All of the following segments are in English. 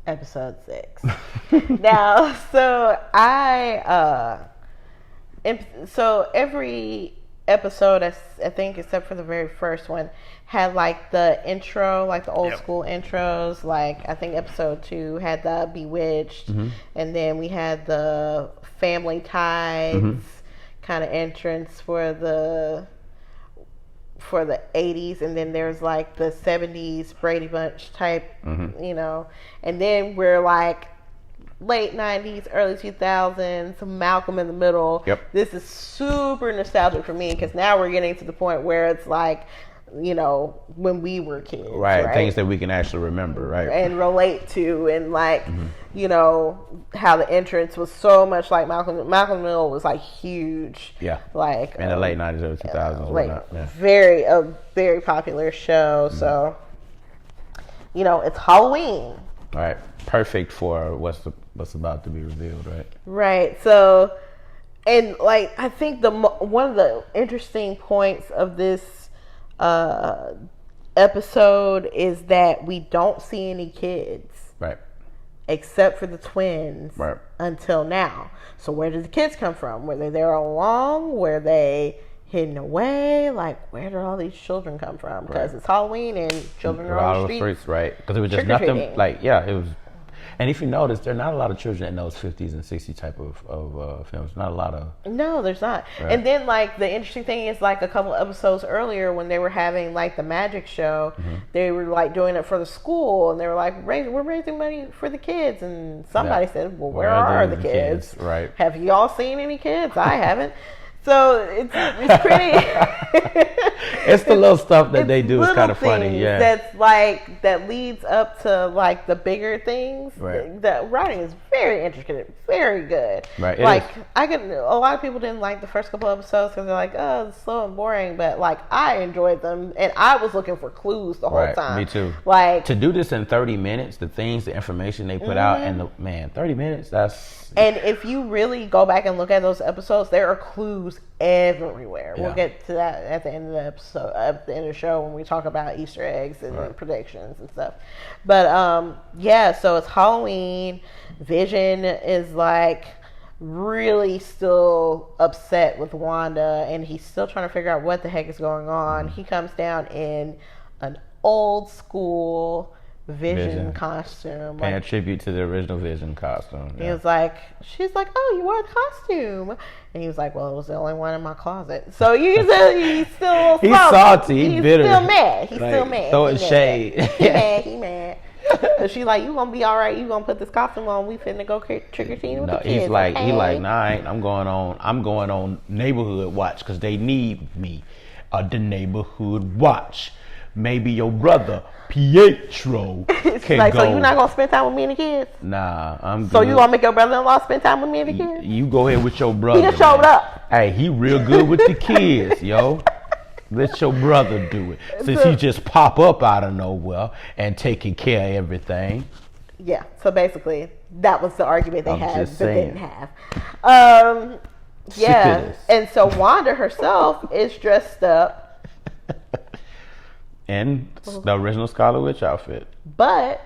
Episode 6. Now, so so every episode, I think, except for the very first one, had like the intro, like the old school intros. Like I think episode 2 had the Bewitched, and then we had the Family Ties kind of entrance for the 80s, and then there's like the 70s Brady Bunch type, you know, and then we're like late 90s, early 2000s, Malcolm in the Middle. This is super nostalgic for me because now we're getting to the point where it's like, you know, when we were kids, right? Things that we can actually remember, right, and relate to, and like, you know, how the entrance was so much like Malcolm in the Middle was like huge, like in the late 90s, early 2000s, like very popular show. So, you know, it's Halloween, right? Perfect for what's about to be revealed, right? So, and like I think one of the interesting points of this episode is that we don't see any kids, except for the twins, until now. So where did the kids come from? Were they there all along? Were they hidden away? Like, where did all these children come from? Because it's Halloween and children are on the streets, right? Because it was just nothing. Like, it was. And if you notice, there are not a lot of children in those 50s and 60s type of films. Not a lot of. No, there's not. Right. And then, like, the interesting thing is, like, a couple episodes earlier when they were having, like, the magic show, they were, like, doing it for the school. And they were like, we're raising money for the kids. And somebody said, well, where are the kids? Right. Have y'all seen any kids? I haven't. So it's pretty. It's the little stuff that they do is kind of funny. Yeah. That's like that leads up to like the bigger things. Right. The writing is very intricate, very good. Right. Like a lot of people didn't like the first couple episodes because they're like, oh, it's slow and boring. But like I enjoyed them, and I was looking for clues the whole time. Me too. Like to do this in 30 minutes, the information they put out, and 30 minutes. That's. And if you really go back and look at those episodes, there are clues everywhere. We'll get to that at the end of the episode, at the end of the show, when we talk about Easter eggs and predictions and stuff. But so it's Halloween. Vision is like really still upset with Wanda, and he's still trying to figure out what the heck is going on. He comes down in an old school Vision costume, paying tribute to the original Vision costume. He was like, she's like, oh, you wore the costume, and he was like, well, it was the only one in my closet. So he's still he's salty, he's bitter, still mad. He's still mad. Throwing shade. He mad. She's like, you gonna be all right? You gonna put this costume on? We finna go trick or treating with the kids. He's like, nah, I ain't. I'm going on neighborhood watch because they need me. The neighborhood watch. Maybe your brother Pietro can like, go. So you're not gonna spend time with me and the kids? Nah, I'm good. So you gonna make your brother-in-law spend time with me and the kids? You go ahead with your brother. He just showed up. Hey, he real good with the kids, yo. Let your brother do it. Since he just pop up out of nowhere and taking care of everything. Yeah, so basically that was the argument they had but didn't have. And so Wanda herself is dressed up in the original Scarlet Witch outfit. But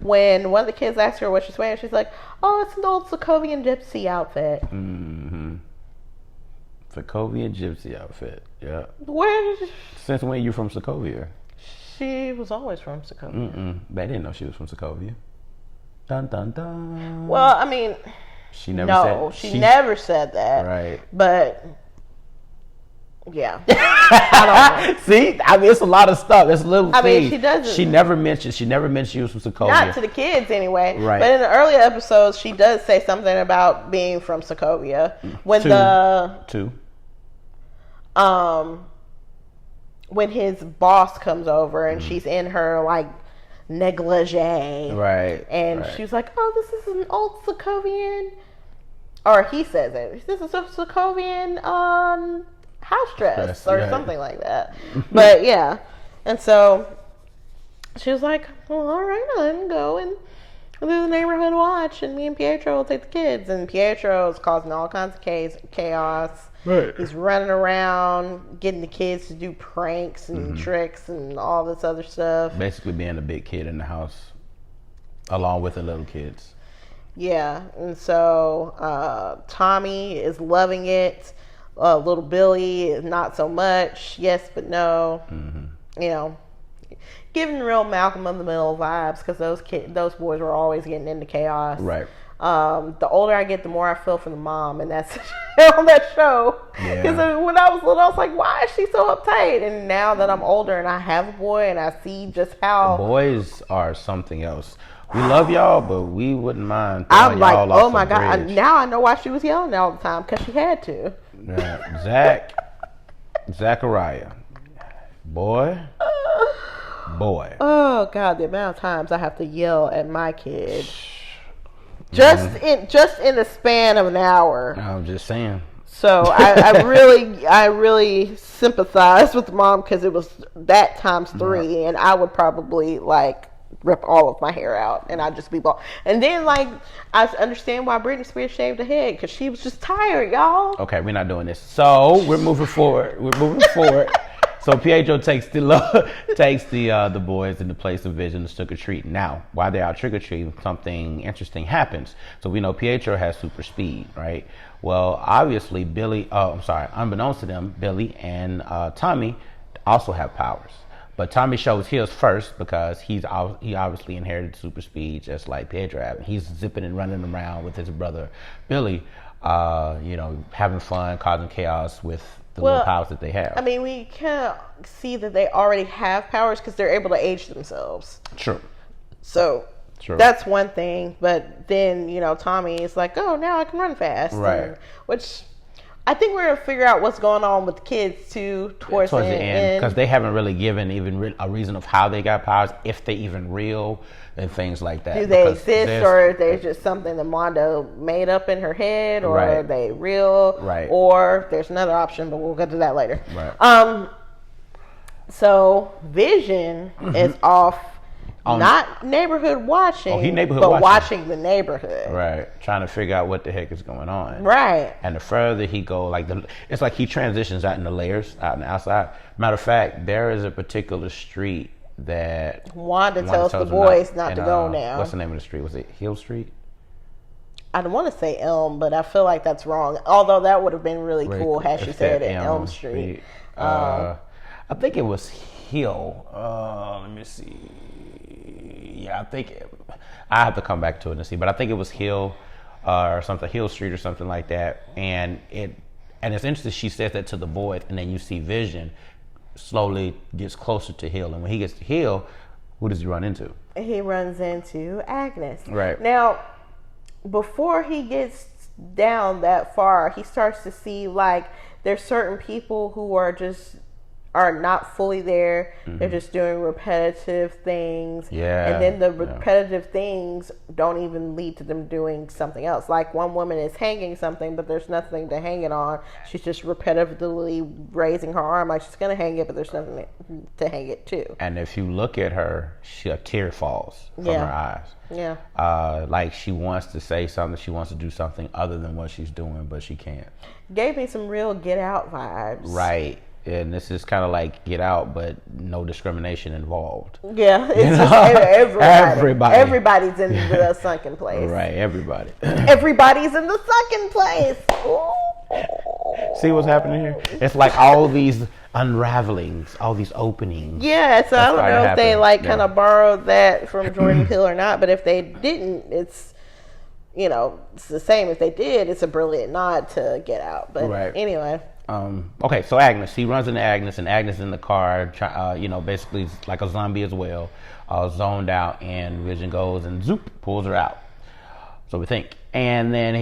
when one of the kids asks her what she's wearing, she's like, oh, it's an old Sokovian gypsy outfit. Sokovian gypsy outfit, yeah. Since when you from Sokovia? She was always from Sokovia. They didn't know she was from Sokovia. Dun, dun, dun. Well, I mean, she never said that. Right. But... yeah. I don't know. See, I mean, it's a lot of stuff. It's little things. I mean, she doesn't. She never mentioned she was from Sokovia. Not to the kids, anyway. Right. But in the earlier episodes, she does say something about being from Sokovia. When his boss comes over and she's in her like negligee, right? And she's like, "Oh, this is an old Sokovian," or he says it. This is a Sokovian house dress or something like that. But yeah, and so she was like, well, all right, I'll let him go and we'll do the neighborhood watch, and me and Pietro will take the kids. And Pietro is causing all kinds of chaos. Right. He's running around getting the kids to do pranks and tricks and all this other stuff. Basically being a big kid in the house. Along with the little kids. Yeah, and so Tommy is loving it. Little Billy is not so much. Yes, but no. Mm-hmm. You know, giving real Malcolm in the Middle vibes because those boys were always getting into chaos. Right. The older I get, the more I feel for the mom, and that's on that show. Because when I was little, I was like, "Why is she so uptight?" And now that I'm older and I have a boy, and I see just how the boys are something else. We love y'all, but we wouldn't mind. I'm like, oh my god! Now I know why she was yelling all the time because she had to. Yeah. Zachariah, boy. Oh god, the amount of times I have to yell at my kid. Just in the span of an hour. I'm just saying. So I really sympathize with the mom because it was that times 3, and I would probably like rip all of my hair out, and I'd just be bald. And then like I understand why Britney Spears shaved her head because she was just tired, y'all. Okay, we're not doing this. So we're moving forward. So Pietro takes the boys in the place of Vision to trick or treat. Now, while they're out trick or treating, something interesting happens. So we know Pietro has super speed, right? Well, obviously unbeknownst to them, Billy and Tommy also have powers. But Tommy shows his first because he obviously inherited super speed just like Pietro had. He's zipping and running around with his brother Billy, having fun, causing chaos with the little powers that they have. I mean, we can see that they already have powers because they're able to age themselves. True. So that's one thing. But then, Tommy is like, oh, now I can run fast. Right. Which I think we're going to figure out what's going on with the kids, too, towards the end. Because they haven't really given even a reason of how they got powers, if they even real, and things like that. Do they exist, or are they just something that Wanda made up in her head, or are they real? Right. Or there's another option, but we'll get to that later. Right. So Vision is off. Not neighborhood watching, but watching the neighborhood. Right. Trying to figure out what the heck is going on. Right. And the further he goes, it's like he transitions out in the layers, out in the outside. Matter of fact, there is a particular street that Wanda tells the boys not to go now. What's the name of the street? Was it Hill Street? I don't want to say Elm, but I feel like that's wrong. Although that would have been really cool had she said it, Elm Street. I think it was Hill. Let me see. Yeah, I think I have to come back to it and see, but I think it was Hill or something, Hill Street or something like that. And it's interesting. She says that to the boys, and then you see Vision slowly gets closer to Hill, and when he gets to Hill, who does he run into? He runs into Agnes. Right. Now, before he gets down that far, he starts to see like there's certain people who are not fully there. Mm-hmm. They're just doing repetitive things. Yeah. And then the repetitive things don't even lead to them doing something else. Like one woman is hanging something, but there's nothing to hang it on. She's just repetitively raising her arm like she's going to hang it, but there's nothing to hang it to. And if you look at her, a tear falls from her eyes. Yeah. Like she wants to say something, she wants to do something other than what she's doing, but she can't. Gave me some real Get Out vibes. Right. And this is kind of like Get Out, but no discrimination involved. Yeah, it's just everybody's in the sunken place. Right, everybody. Everybody's in the sunken place. Ooh. See what's happening here? It's like all these unravelings, all these openings. Yeah, so I don't know if they kind of borrowed that from Jordan Peele or not, but if they didn't, it's it's the same. If they did, it's a brilliant nod to Get Out. But anyway. Okay, so Agnes, he runs into Agnes, and Agnes in the car, basically like a zombie as well, zoned out, and Vision goes and zoop, pulls her out. So we think. And then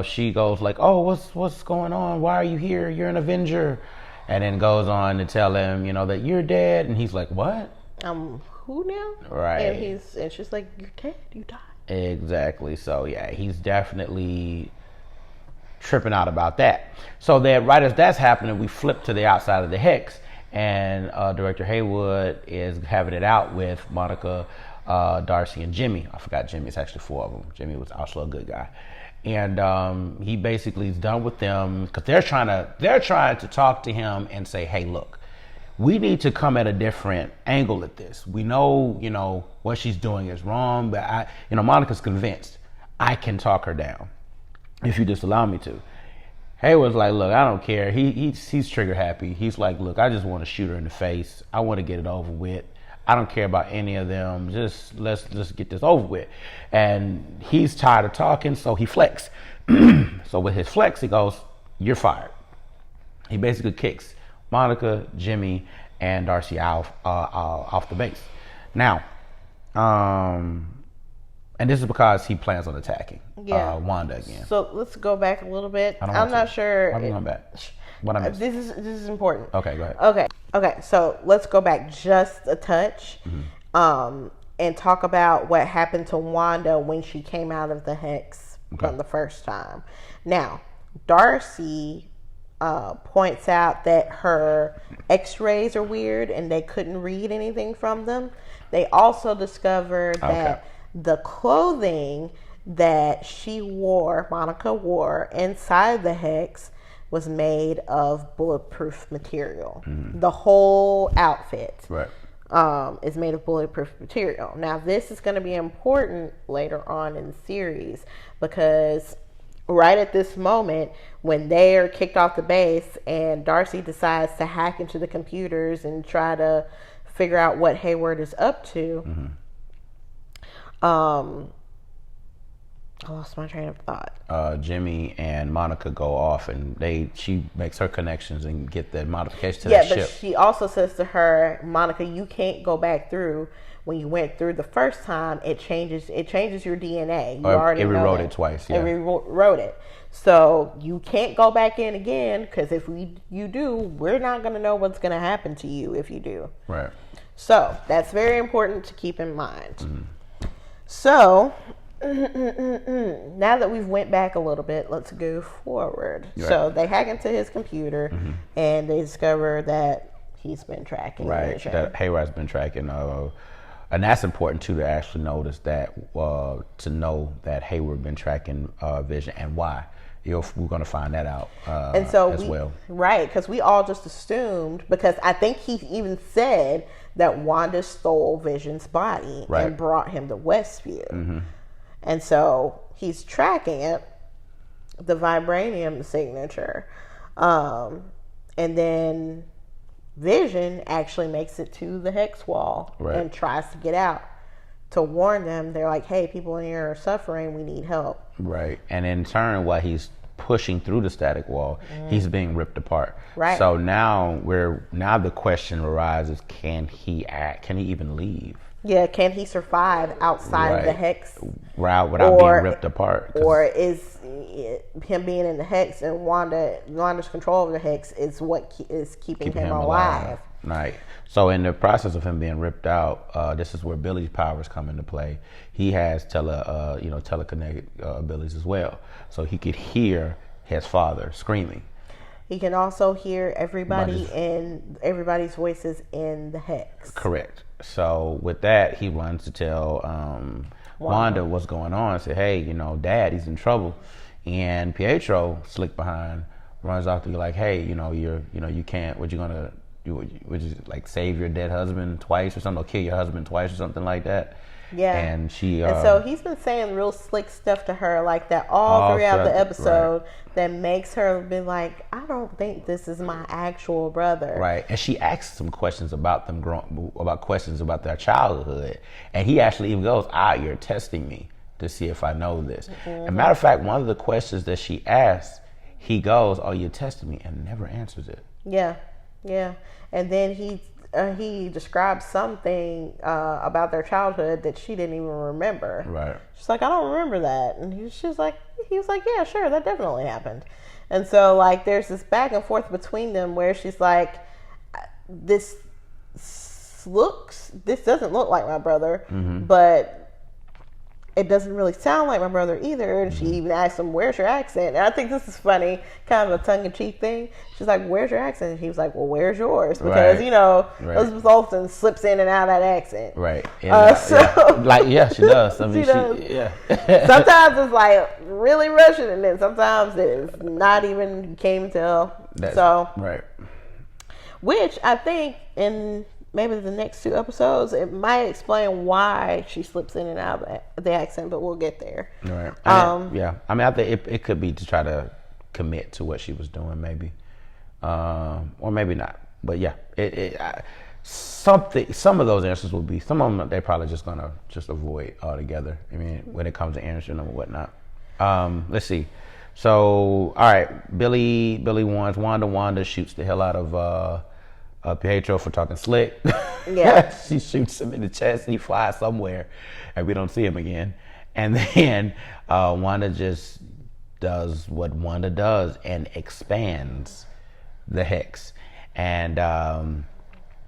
she goes like, oh, what's going on? Why are you here? You're an Avenger. And then goes on to tell him, that you're dead. And he's like, what? Who now? Right. And she's like, you're dead, you died. Exactly. So yeah, he's definitely tripping out about that. So that right as that's happening, we flip to the outside of the Hex, and Director Haywood is having it out with Monica, Darcy, and Jimmy. I forgot Jimmy. It's actually 4 of them. Jimmy was also a good guy, and he basically is done with them because they're trying to talk to him and say, hey, look, we need to come at a different angle at this. We know, what she's doing is wrong, but Monica's convinced I can talk her down if you just allow me to. Hayward's like, look, I don't care. He's trigger happy. He's like, look, I just want to shoot her in the face. I want to get it over with. I don't care about any of them. Just let's get this over with. And he's tired of talking, so he flex. So with his flex, he goes, you're fired. He basically kicks Monica, Jimmy, and Darcy off the base. Now, and this is because he plans on attacking Wanda again. So let's go back a little bit. I'm not sure. Why are we going back? What I missed? This is important. Okay, go ahead. Okay. So let's go back just a touch, and talk about what happened to Wanda when she came out of the hex from the first time. Now, Darcy points out that her X-rays are weird and they couldn't read anything from them. They also discovered that the clothing that Monica wore inside the hex, was made of bulletproof material. The whole outfit is made of bulletproof material. Now, this is going to be important later on in the series, because right at this moment, when they are kicked off the base and Darcy decides to hack into the computers and try to figure out what Hayward is up to, I lost my train of thought. Jimmy and Monica go off, and she makes her connections and get the modification to the ship. Yeah, but she also says to her, Monica, you can't go back through. When you went through the first time, it changes your DNA. You already rewrote it twice. Yeah, it rewrote it. So you can't go back in again, because if you do, we're not going to know what's going to happen to you if you do. Right. So that's very important to keep in mind. So now that we've went back a little bit, let's go forward. Right. So they hack into his computer and they discover that he's been tracking. Right, that Hayward's been tracking. And that's important too, to actually notice that, to know that Hayward been tracking Vision, and why. We're going to find that out as well. Right, because we all just assumed, because I think he even said that Wanda stole Vision's body and brought him to Westview. And so he's tracking it, the vibranium signature. And then Vision actually makes it to the hex wall and tries to get out to warn them. They're like, hey, people in here are suffering. We need help. Right. And in turn, while he's pushing through the static wall, he's being ripped apart. Right. So now the question arises, can he even leave? Yeah, can he survive outside of the hex without being ripped apart? Or is him being in the hex and Wanda's control of the hex is what is keeping him alive? Right. So in the process of him being ripped out, this is where Billy's powers come into play. He has telekinetic abilities as well, so he could hear his father screaming. He can also hear everybody's voices in the hex. Correct. So with that, he runs to tell Wanda what's going on. Say, hey, Dad, he's in trouble. And Pietro, slick behind, runs off to be like, hey, you can't. What you gonna do? Would you like save your dead husband twice or something, or kill your husband twice or something like that? Yeah. And she. And so he's been saying real slick stuff to her like that all throughout the episode. That makes her be like, I don't think this is my actual brother. Right. And she asks some questions about them questions about their childhood. And he actually even goes, you're testing me to see if I know this. As a matter of fact, one of the questions that she asks, he goes, you're testing me, and never answers it. Yeah. Yeah. And then he describes something about their childhood that she didn't even remember. Right. She's like, I don't remember that. And he was like, yeah, sure, that definitely happened. And so like there's this back and forth between them where she's like, this doesn't look like my brother, but it doesn't really sound like my brother either. And she even asked him, where's your accent? And I think this is funny, kind of a tongue-in-cheek thing. She's like, where's your accent? And he was like, well, where's yours? Because, Elizabeth Olsen slips in and out of that accent. Right. And, she does. I mean, she does. Sometimes it's like really Russian, and then sometimes it's not even, you can't even tell. Right. Which I think in maybe the next 2 episodes, it might explain why she slips in and out of the accent, but we'll get there. Right. Yeah. I mean, I think it could be to try to commit to what she was doing, maybe. Or maybe not. But yeah, some of those answers will be, some of them they're probably just going to avoid altogether. I mean, when it comes to answering them and whatnot. Let's see. So, all right, Billy warns Wanda shoots the hell out of Pietro for talking slick. Yeah. She shoots him in the chest and he flies somewhere and we don't see him again. And then Wanda just does what Wanda does and expands the hex. And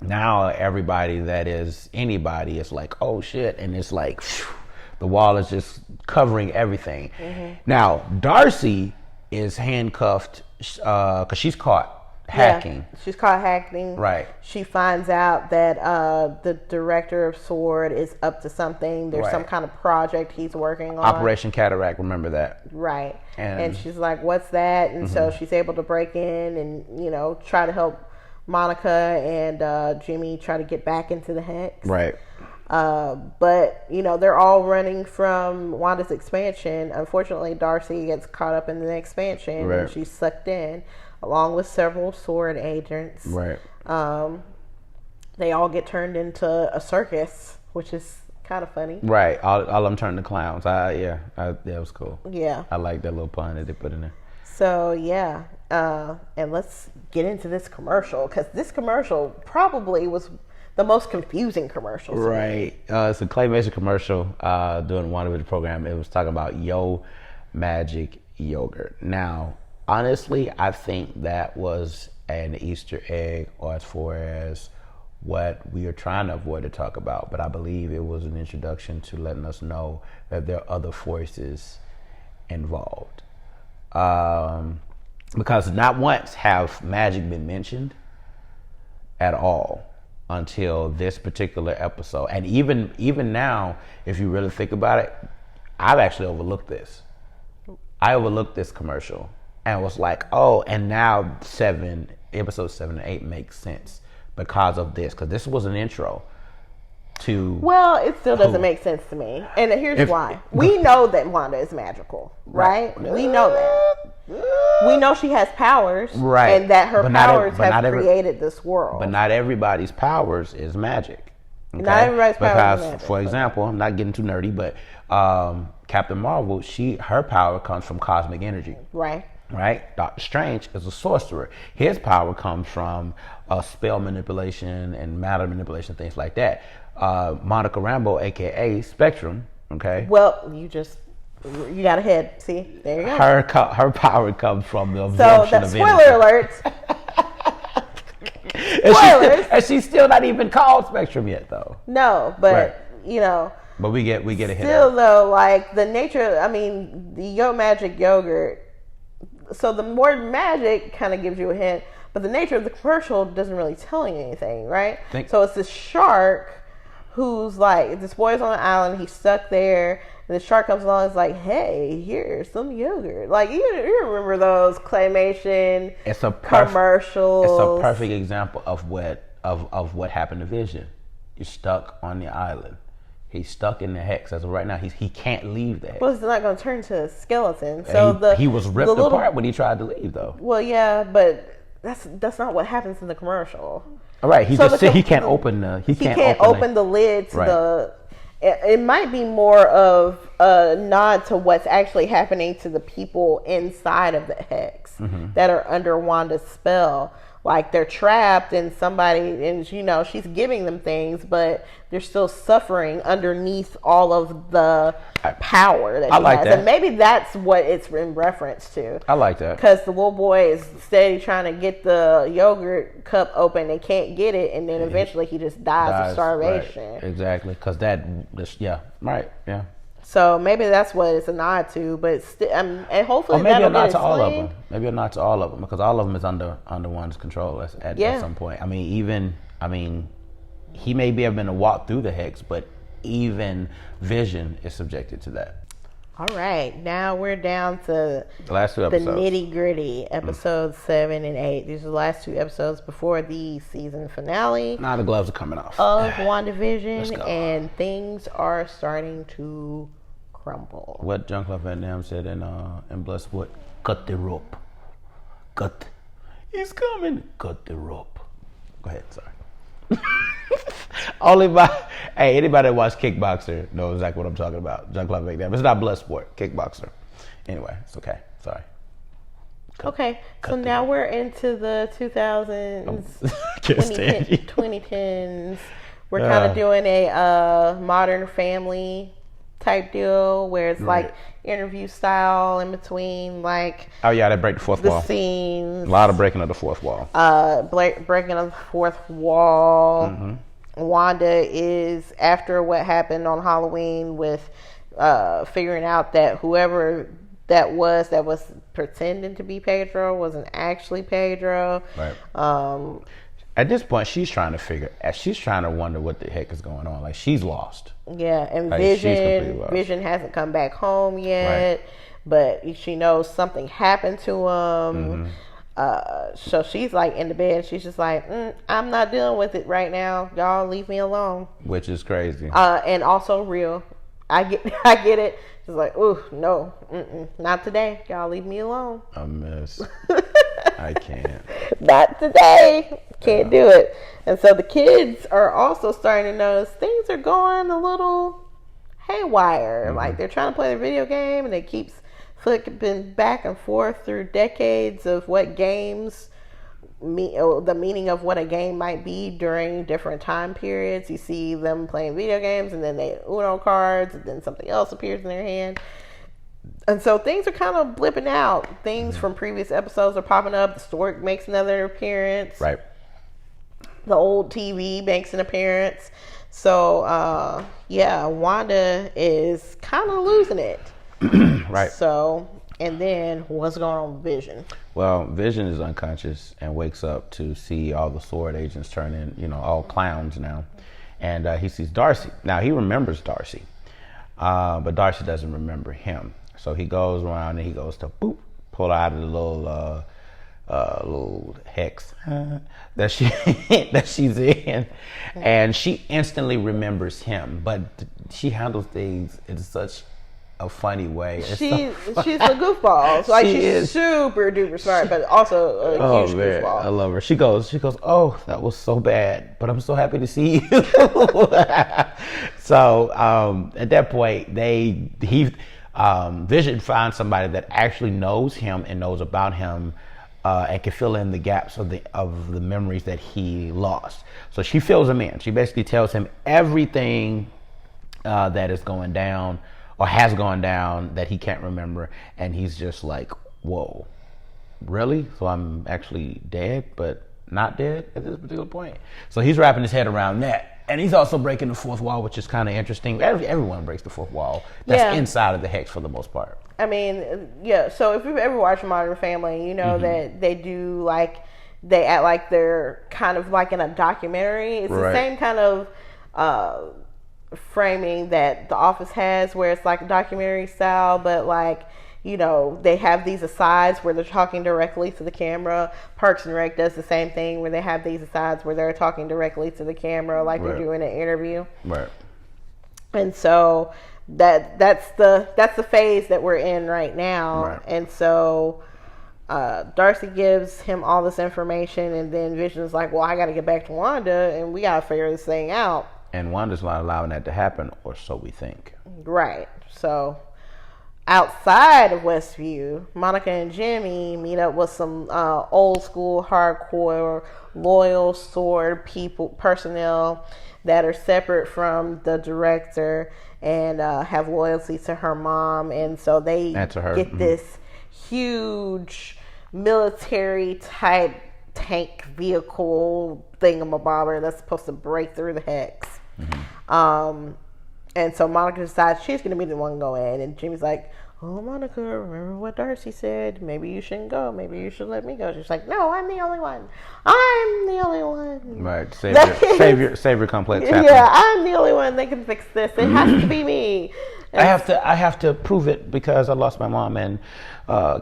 now everybody that is anybody is like, oh shit. And it's like, phew, the wall is just covering everything. Mm-hmm. Now, Darcy is handcuffed because she's caught hacking. Yeah, she's caught hacking. Right. She finds out that the director of SWORD is up to something. There's some kind of project he's working on. Operation Cataract, remember that. Right. And she's like, what's that? And so she's able to break in and, try to help Monica and Jimmy try to get back into the hex. Right. But, they're all running from Wanda's expansion. Unfortunately, Darcy gets caught up in the expansion and she's sucked in, along with several SWORD agents. Right. They all get turned into a circus, which is kind of funny. Right. All of them turned to clowns. That was cool. Yeah. I like that little pun that they put in there. So, yeah. And let's get into this commercial, because this commercial probably was the most confusing commercial. Right. It's a claymation commercial during the WandaVision program. It was talking about Yo Magic Yogurt. Now, honestly, I think that was an Easter egg, or as far as what we are trying to avoid to talk about. But I believe it was an introduction to letting us know that there are other forces involved. Because not once have magic been mentioned at all until this particular episode. And even now, if you really think about it, I've actually overlooked this. I overlooked this commercial and was like, oh, and now episode 7 and 8 makes sense because of this. Because this was an intro to... Well, it still doesn't make sense to me. And here's why. We know that Wanda is magical, right? We know that. We know she has powers, right? And that her powers have created this world. But not everybody's powers is magic. Okay? Not everybody's powers is magic. For example, I'm not getting too nerdy, but Captain Marvel, her power comes from cosmic energy. Right. Right? Doctor Strange is a sorcerer. His power comes from spell manipulation and matter manipulation, things like that. Monica Rambeau, aka Spectrum, okay? Well, you got ahead. See, there you go. Her power comes from the absorption of energy. Spoiler alerts. Spoilers. And she's still not even called Spectrum yet, though. No, but But we get ahead. Still, though, like the nature. I mean, the Yo Magic Yogurt. So the word magic kind of gives you a hint, but the nature of the commercial doesn't really tell you anything, right? So it's this shark who's like, this boy's on an island, he's stuck there, and the shark comes along and is like, hey, here's some yogurt. Like, you remember those claymation commercials. It's a perfect example of what happened to Vision. You're stuck on the island. He's stuck in the hex. As of right now, he can't leave the hex. Well, he's not going to turn to a skeleton. So he was ripped apart when he tried to leave, though. Well, yeah, but that's not what happens in the commercial. All right, he can't open the lid to the. It might be more of a nod to what's actually happening to the people inside of the hex that are under Wanda's spell. Like, they're trapped and she's giving them things, but they're still suffering underneath all of the power that she has. That. And maybe that's what it's in reference to. I like that. Because the little boy is steady trying to get the yogurt cup open and can't get it, and then eventually he just dies of starvation. Right. Exactly. Because yeah. So maybe that's what it's a nod to, but and hopefully, or maybe a nod to all of them. Maybe a nod to all of them, because all of them is under one's control at some point. I mean, he may be able to walk through the hex, but even Vision is subjected to that. All right, now we're down to the last two episodes. The nitty gritty, episodes 7 and 8. These are the last two episodes before the season finale. Now the gloves are coming off. Of WandaVision, and things are starting to crumble. What Jean-Claude Van Damme said in Bloodsport, cut the rope. Cut. He's coming. Cut the rope. Go ahead, sorry. Anybody that watched Kickboxer knows exactly what I'm talking about. Jean-Claude Van Damme. It's not Bloodsport, Kickboxer. Anyway, it's okay. Sorry. So now we're into the 2000s, 2010s. We're kind of doing a Modern Family type deal where it's like interview style in between, like they break the fourth wall. Scenes. A lot of breaking of the fourth wall. Breaking of the fourth wall. Mm-hmm. Wanda is, after what happened on Halloween with figuring out that whoever that was pretending to be Pedro wasn't actually Pedro. Right. At this point, she's trying to wonder what the heck is going on. Like, she's lost. Yeah, and Vision hasn't come back home yet, but she knows something happened to him. Mm-hmm. So she's like in the bed. She's just like, I'm not dealing with it right now. Y'all leave me alone. Which is crazy. And also real. I get it. She's like, ooh, no, not today. Y'all leave me alone. A mess. I can't. Not today. Can't do it. And so the kids are also starting to notice things are going a little haywire. Mm-hmm. Like, they're trying to play their video game and it keeps flipping back and forth through decades of what games the meaning of what a game might be during different time periods. You see them playing video games and then they Uno cards and then something else appears in their hand. And so things are kind of blipping out. Things from previous episodes are popping up. The stork makes another appearance. Right. The old TV makes an appearance. So, Wanda is kind of losing it. Right. So, and then what's going on with Vision? Well, Vision is unconscious and wakes up to see all the sword agents turn in, all clowns now. And he sees Darcy. Now, he remembers Darcy, but Darcy doesn't remember him. So he goes around and he goes to pull out of the little hex that she's in, and she instantly remembers him. But she handles things in such a funny way. She's a goofball. So she's super duper smart, but also a huge goofball. I love her. She goes, oh, that was so bad, but I'm so happy to see you. So at that point, Vision finds somebody that actually knows him and knows about him, and can fill in the gaps of the memories that he lost. So she fills him in. She basically tells him everything that is going down or has gone down that he can't remember, and he's just like, whoa, really? So I'm actually dead, but not dead at this particular point? So he's wrapping his head around that. And he's also breaking the fourth wall, which is kind of interesting. Everyone breaks the fourth wall. That's inside of the hex for the most part. I mean, so if you've ever watched Modern Family, you know that they do they act like they're kind of like in a documentary. It's the same kind of framing that The Office has, where it's like a documentary style, but they have these asides where they're talking directly to the camera. Parks and Rec does the same thing, where they have these asides where they're talking directly to the camera, like they're doing an interview. Right. And so that's the phase that we're in right now. Right. And so Darcy gives him all this information, and then Vision's like, well, I got to get back to Wanda, and we got to figure this thing out. And Wanda's not allowing that to happen, or so we think. Right. So outside of Westview, Monica and Jimmy meet up with some old school, hardcore, loyal sword personnel that are separate from the director and have loyalty to her mom. And so they get this huge military type tank vehicle thingamabobber that's supposed to break through the hex. And so Monica decides she's going to be the one to go in. And Jimmy's like, oh, Monica, remember what Darcy said? Maybe you shouldn't go. Maybe you should let me go. She's like, no, I'm the only one. I'm the only one. Right. Savior complex happening. Yeah, I'm the only one that can fix this. It has to be me. I have to prove it because I lost my mom and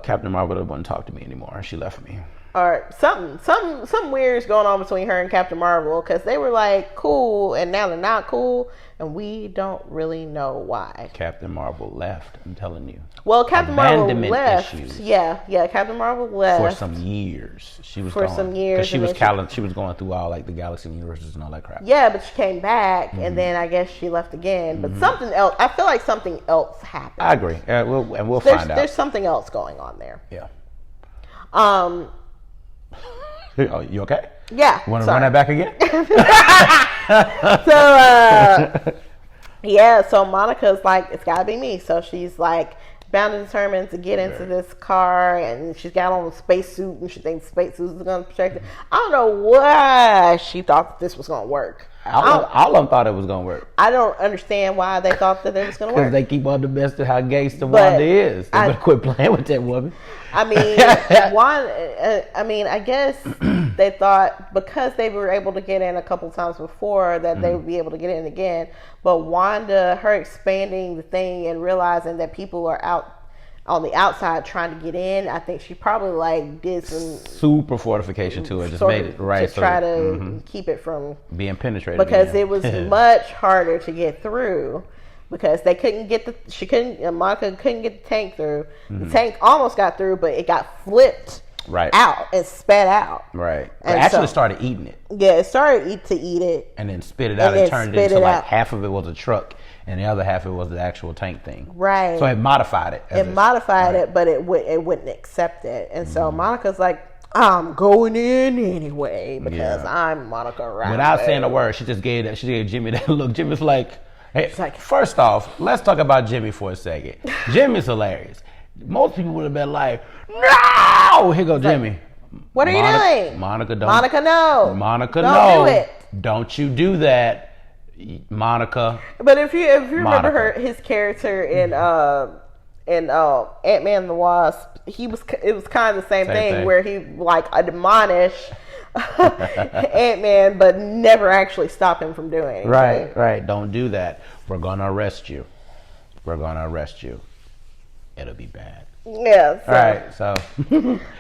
Captain Marvel wouldn't talk to me anymore. She left me. Or something weird is going on between her and Captain Marvel because they were like cool and now they're not cool and we don't really know why. Captain Marvel left. I'm telling you. Well, Captain Marvel left. Issues. Yeah. Captain Marvel left for some years. She was for some years because she was going through all like the galaxy and universes and all that crap. Yeah, but she came back and then I guess she left again. But something else. I feel like something else happened. I agree. We'll find out. There's something else going on there. Yeah. Oh, you okay? Yeah. Want to run that back again? So Monica's like, it's gotta be me. So she's like bound and determined to get into this car, and she's got on a spacesuit, and she thinks the spacesuit is gonna protect her. I don't know why she thought that this was gonna work. All of them thought it was gonna work. I don't understand why they thought that it was gonna work. Because they keep on the best of how gangster Wanda is. They better quit playing with that woman. I mean, I guess they thought because they were able to get in a couple times before that they would be able to get in again. But Wanda, her expanding the thing and realizing that people are out on the outside trying to get in, I think she probably like did some super fortification to it, just made it right to try to keep it from being penetrated because it was much harder to get through. Because they couldn't get Monica couldn't get the tank through. The tank almost got through, but it got flipped out and spat out. Right. And it actually started eating it. Yeah, it started to eat it. And then spit it out and turned it into like half of it was a truck and the other half of it was the actual tank thing. Right. So it modified it. It modified it, but it wouldn't accept it. And so Monica's like, I'm going in anyway because I'm Monica Rambeau. Without saying a word, she gave Jimmy that look. Jimmy's like, hey, first off, let's talk about Jimmy for a second. Jimmy's hilarious. Most people would have been like, no! Here goes Jimmy. What are you doing? Monica, don't. Monica, no. Monica, don't no. do it. Don't you do that, Monica. But if you remember his character in Ant-Man and the Wasp, it was kind of the same thing where he like admonished Ant-Man, but never actually stop him from doing anything. Right. Don't do that. We're gonna arrest you. It'll be bad. Yeah. All right. So.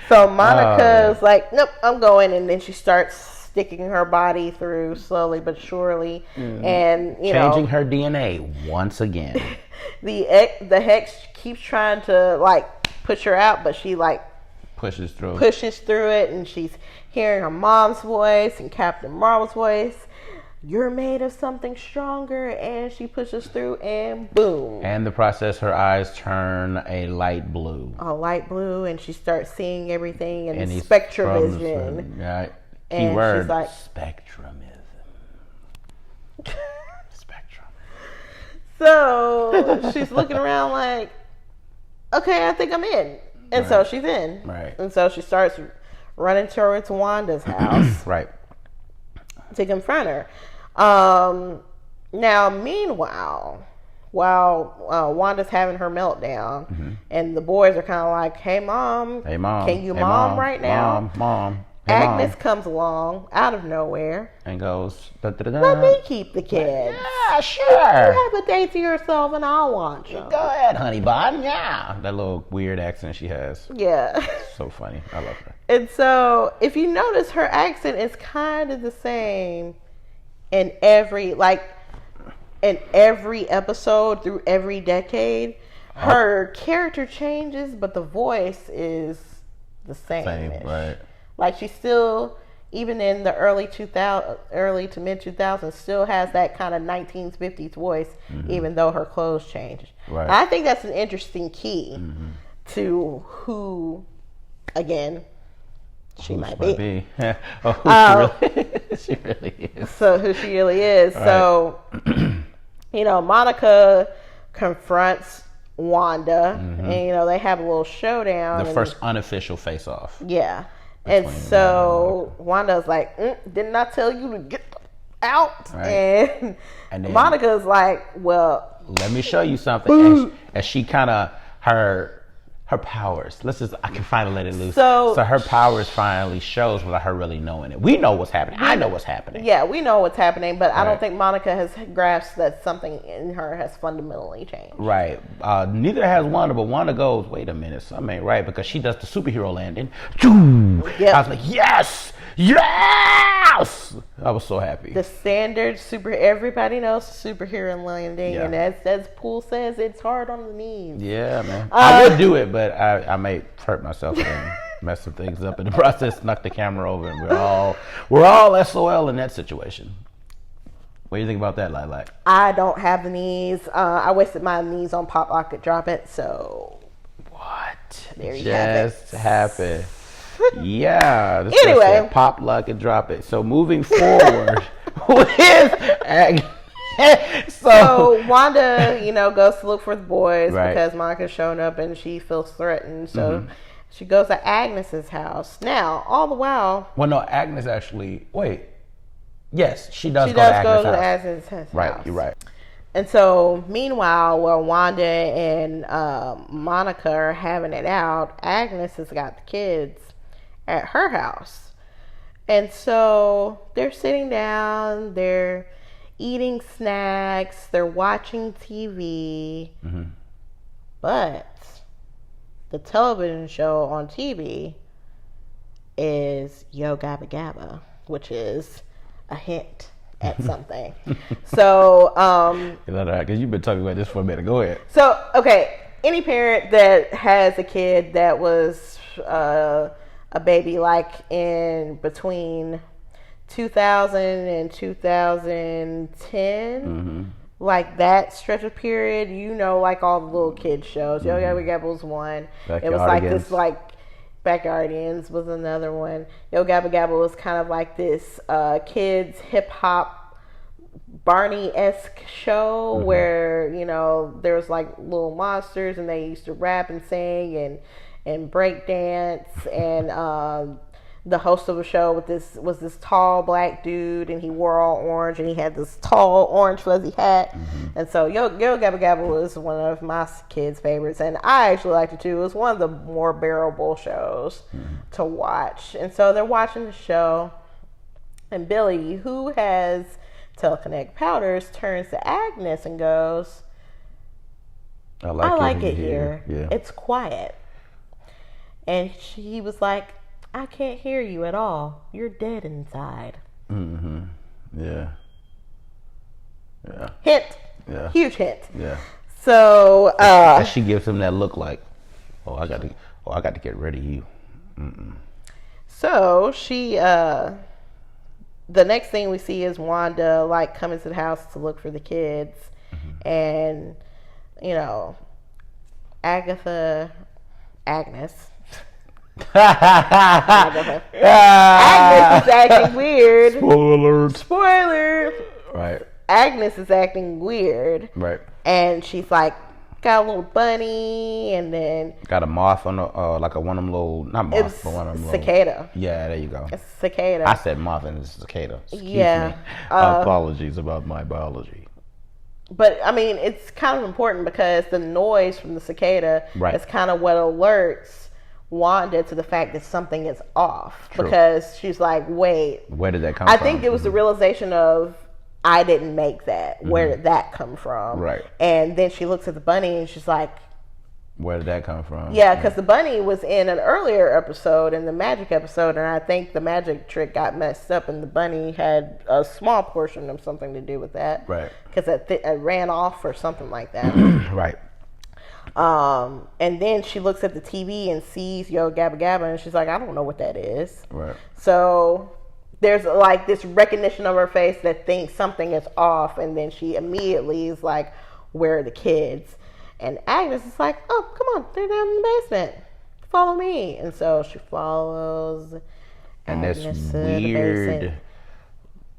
So Monica's like, nope, I'm going, and then she starts sticking her body through slowly but surely, and changing her DNA once again. The Hex keeps trying to like push her out, but she like pushes through it, and she's hearing her mom's voice and Captain Marvel's voice. You're made of something stronger, and she pushes through, and boom. And the process, her eyes turn a light blue. And she starts seeing everything in spectrovision. Right. Keyword, she's like, spectrumism. Spectrum. So she's looking around like, okay, I think I'm in. And so she's in. Right. And so she starts running towards Wanda's house. Right. To confront her. Now, meanwhile, while Wanda's having her meltdown, and the boys are kind of like, "Hey, mom, can you mom right now?" Mom. Agnes comes along out of nowhere and goes, "Let me keep the kids. Yeah, sure. You have a day to yourself, and I'll watch them. Go ahead, honey bun. Yeah." That little weird accent she has. Yeah. So funny. I love her. And so, if you notice, her accent is kind of the same in every episode through every decade. Her character changes, but the voice is the same. Right. Like she's still, even in the early to mid 2000s, still has that kind of 1950s voice, even though her clothes changed. Right. And I think that's an interesting key to who, again, she might be. She really is. So who she really is. Right. So, Monica confronts Wanda, and they have a little showdown. The first unofficial face-off. Yeah. And so Wanda's like, didn't I tell you to get out? Right. And then Monica's like, well, let me show you something. As she kind of, her her powers. I can finally let it loose. So her powers finally shows without her really knowing it. We know what's happening. I know what's happening. Yeah, we know what's happening, but I don't think Monica has grasped that something in her has fundamentally changed. Right. Neither has Wanda, but Wanda goes, wait a minute, something ain't right, because she does the superhero landing. Yep. I was like, yes! Yes! I was so happy. The standard everybody knows superhero landing, and as Poole says, it's hard on the knees. Yeah, man. I would do it, but I may hurt myself and mess some things up in the process, knock the camera over, and we're all SOL in that situation. What do you think about that, Lilac? I don't have the knees. I wasted my knees on Pop, Lock It, Drop It, so... What? There you have it. Just happened. Yeah. Anyway. Pop, Lock It, Drop It. So moving forward with... So Wanda, goes to look for the boys because Monica's shown up and she feels threatened. So she goes to Agnes's house. Now, all the while... Well, no, Agnes actually... Wait. Yes, she does go to Agnes's house. Right, you're right. And so, meanwhile, while Wanda and Monica are having it out, Agnes has got the kids at her house. And so, they're sitting down, they're eating snacks, they're watching TV. But the television show on TV is Yo Gabba Gabba, which is a hint at something. So, because you've been talking about this for a minute. Go ahead. So, okay, any parent that has a kid that was a baby like in between 2000 and 2010, like that stretch of period, like all the little kids shows. Yo Gabba Gabba was one. It was like this, Backyardigans was another one. Yo Gabba Gabba was kind of like this kids hip hop Barney-esque show where there was like little monsters and they used to rap and sing and break dance, and the host of the show was this tall black dude, and he wore all orange, and he had this tall orange fuzzy hat. And so Yo Gabba Gabba was one of my kids' favorites, and I actually liked it too. It was one of the more bearable shows to watch. And so they're watching the show, and Billy, who has telekinetic powers, turns to Agnes and goes, I like it here. Yeah. It's quiet. And he was like, I can't hear you at all. You're dead inside. Yeah. Hint. Yeah. Huge hint. Yeah. So she gives him that look like, I got to get rid of you. So she the next thing we see is Wanda coming to the house to look for the kids, and Agnes is acting weird. Spoiler alert. Spoiler. Right. Agnes is acting weird. Right. And she's got a little bunny, and then got a moth on one of them little, not moth, but one of them cicada. Yeah, there you go. It's a cicada. I said moth and it's a cicada. Excuse me. Apologies about my biology. But I mean, it's kind of important because the noise from the cicada is kind of what alerts Wanda to the fact that something is off. True. Because she's like, wait, where did that come from? I think it was the realization of, I didn't make that. Where did that come from? Right. And then she looks at the bunny and she's like, where did that come from? Yeah, because the bunny was in an earlier episode, in the magic episode, and I think the magic trick got messed up and the bunny had a small portion of something to do with that. Right. Because it ran off or something like that. Right. And then she looks at the TV and sees Yo Gabba Gabba, and she's like, I don't know what that is. Right. So there's this recognition of her face that thinks something is off, and then she immediately is like, where are the kids? And Agnes is like, oh, come on, they're down in the basement. Follow me. And so she follows Agnes this to weird the basement.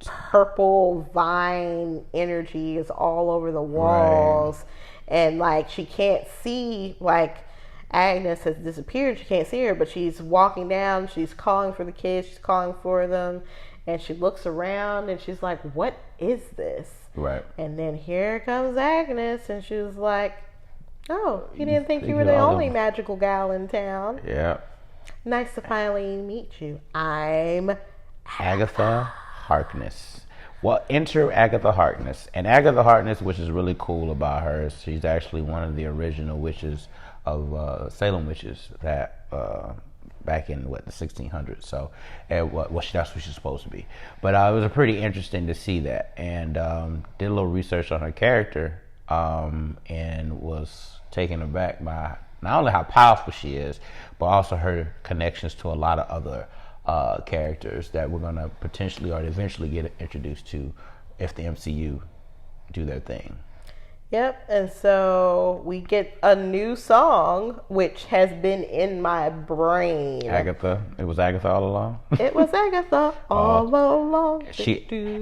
Purple vine energy is all over the walls. Right. And she can't see, Agnes has disappeared. She can't see her, but she's walking down. She's calling for the kids. She's calling for them. And she looks around and she's like, what is this? Right. And then here comes Agnes, and she was like, Oh, you didn't think you were the only magical gal in town. Yeah. Nice to finally meet you. I'm Agatha Harkness. Well, enter Agatha Harkness. And Agatha Harkness, which is really cool about her, is she's actually one of the original witches of Salem witches that back in the 1600s. So, that's what she's supposed to be. But it was pretty interesting to see that, and did a little research on her character, and was taken aback by not only how powerful she is, but also her connections to a lot of other characters that we're gonna potentially or eventually get introduced to if the MCU do their thing. Yep, and so we get a new song, which has been in my brain. Agatha. It was Agatha all along? It was Agatha all along.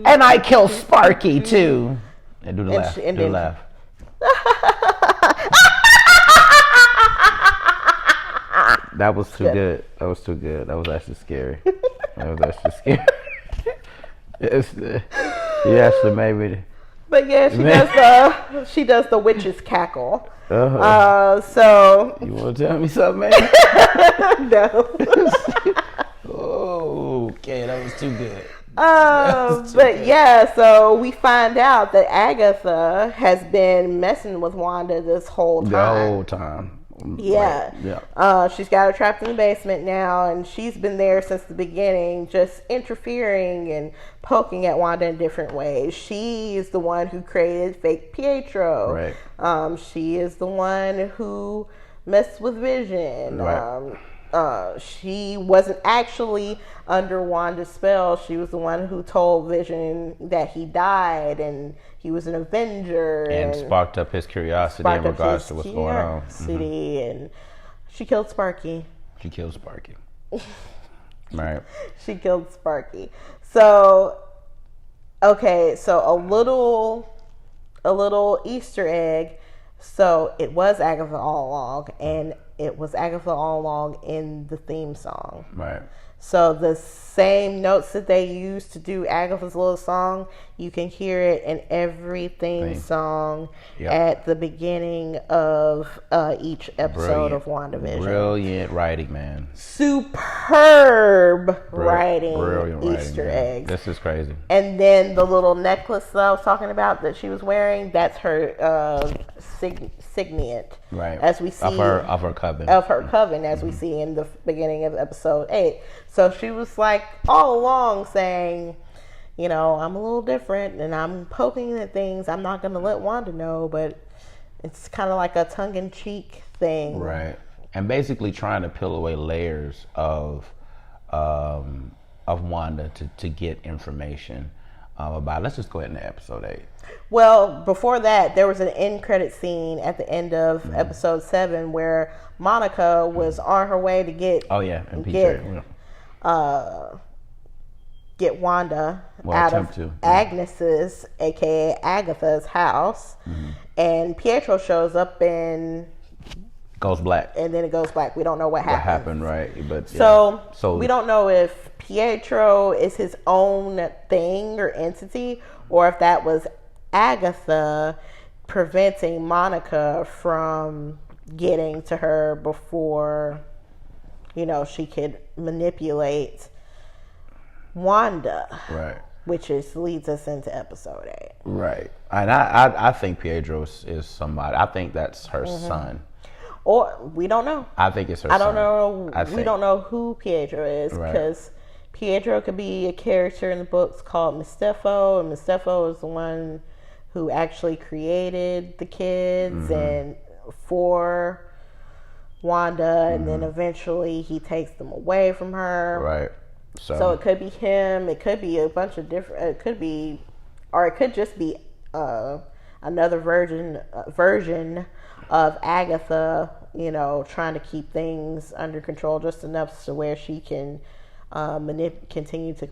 And I kill Sparky, too. And do the laugh. Do the laugh. That was too good. That was too good. That was actually scary. You actually made me... But yeah, she does the witch's cackle. So you want to tell me something, man? No. Oh, okay, that was too good. Yeah, so we find out that Agatha has been messing with Wanda this whole time. The whole time. Yeah. Right. Yeah. She's got her trapped in the basement now, and she's been there since the beginning, just interfering and poking at Wanda in different ways. She is the one who created fake Pietro. Right. She is the one who messed with Vision. Right. She wasn't actually under Wanda's spell. She was the one who told Vision that he died and he was an Avenger. And sparked up his curiosity in regards to what's going on. Mm-hmm. And she killed Sparky. Right. She killed Sparky. So, okay, so a little Easter egg. So it was Agatha all along, and it was Agatha all along in the theme song. Right. So the same notes that they used to do Agatha's little song, you can hear it in every theme song at the beginning of each episode of WandaVision. Brilliant writing, man. Superb writing. Brilliant Easter eggs. This is crazy. And then the little necklace that I was talking about that she was wearing, that's her signet. Right. As we see of her coven. As we see in the beginning of episode 8. So she was like all along saying, you know, I'm a little different and I'm poking at things. I'm not going to let Wanda know, but it's kind of like a tongue-in-cheek thing. Right. And basically trying to peel away layers of Wanda to get information about. Let's just go ahead into episode 8. Well, before that, there was an end credit scene at the end of episode 7 where Monica was on her way to get Wanda out of Agnes's, aka Agatha's house, and Pietro shows up and goes black, and then it goes black. We don't know what happened. Right? But so we don't know if Pietro is his own thing or entity, or if that was Agatha preventing Monica from getting to her before, you know, she could manipulate Wanda. Right. Which leads us into episode 8. Right. And I think Pietro is somebody. I think that's her son. Or we don't know. I think it's her son. I don't know. We don't know who Pietro is because Pietro could be a character in the books called Mistefo, and Mistefo is the one who actually created the kids and for Wanda, and then eventually he takes them away from her. Right. So it could be him. It could be a bunch of different. It could be, or it could just be another version of Agatha. You know, trying to keep things under control just enough to where she can continue to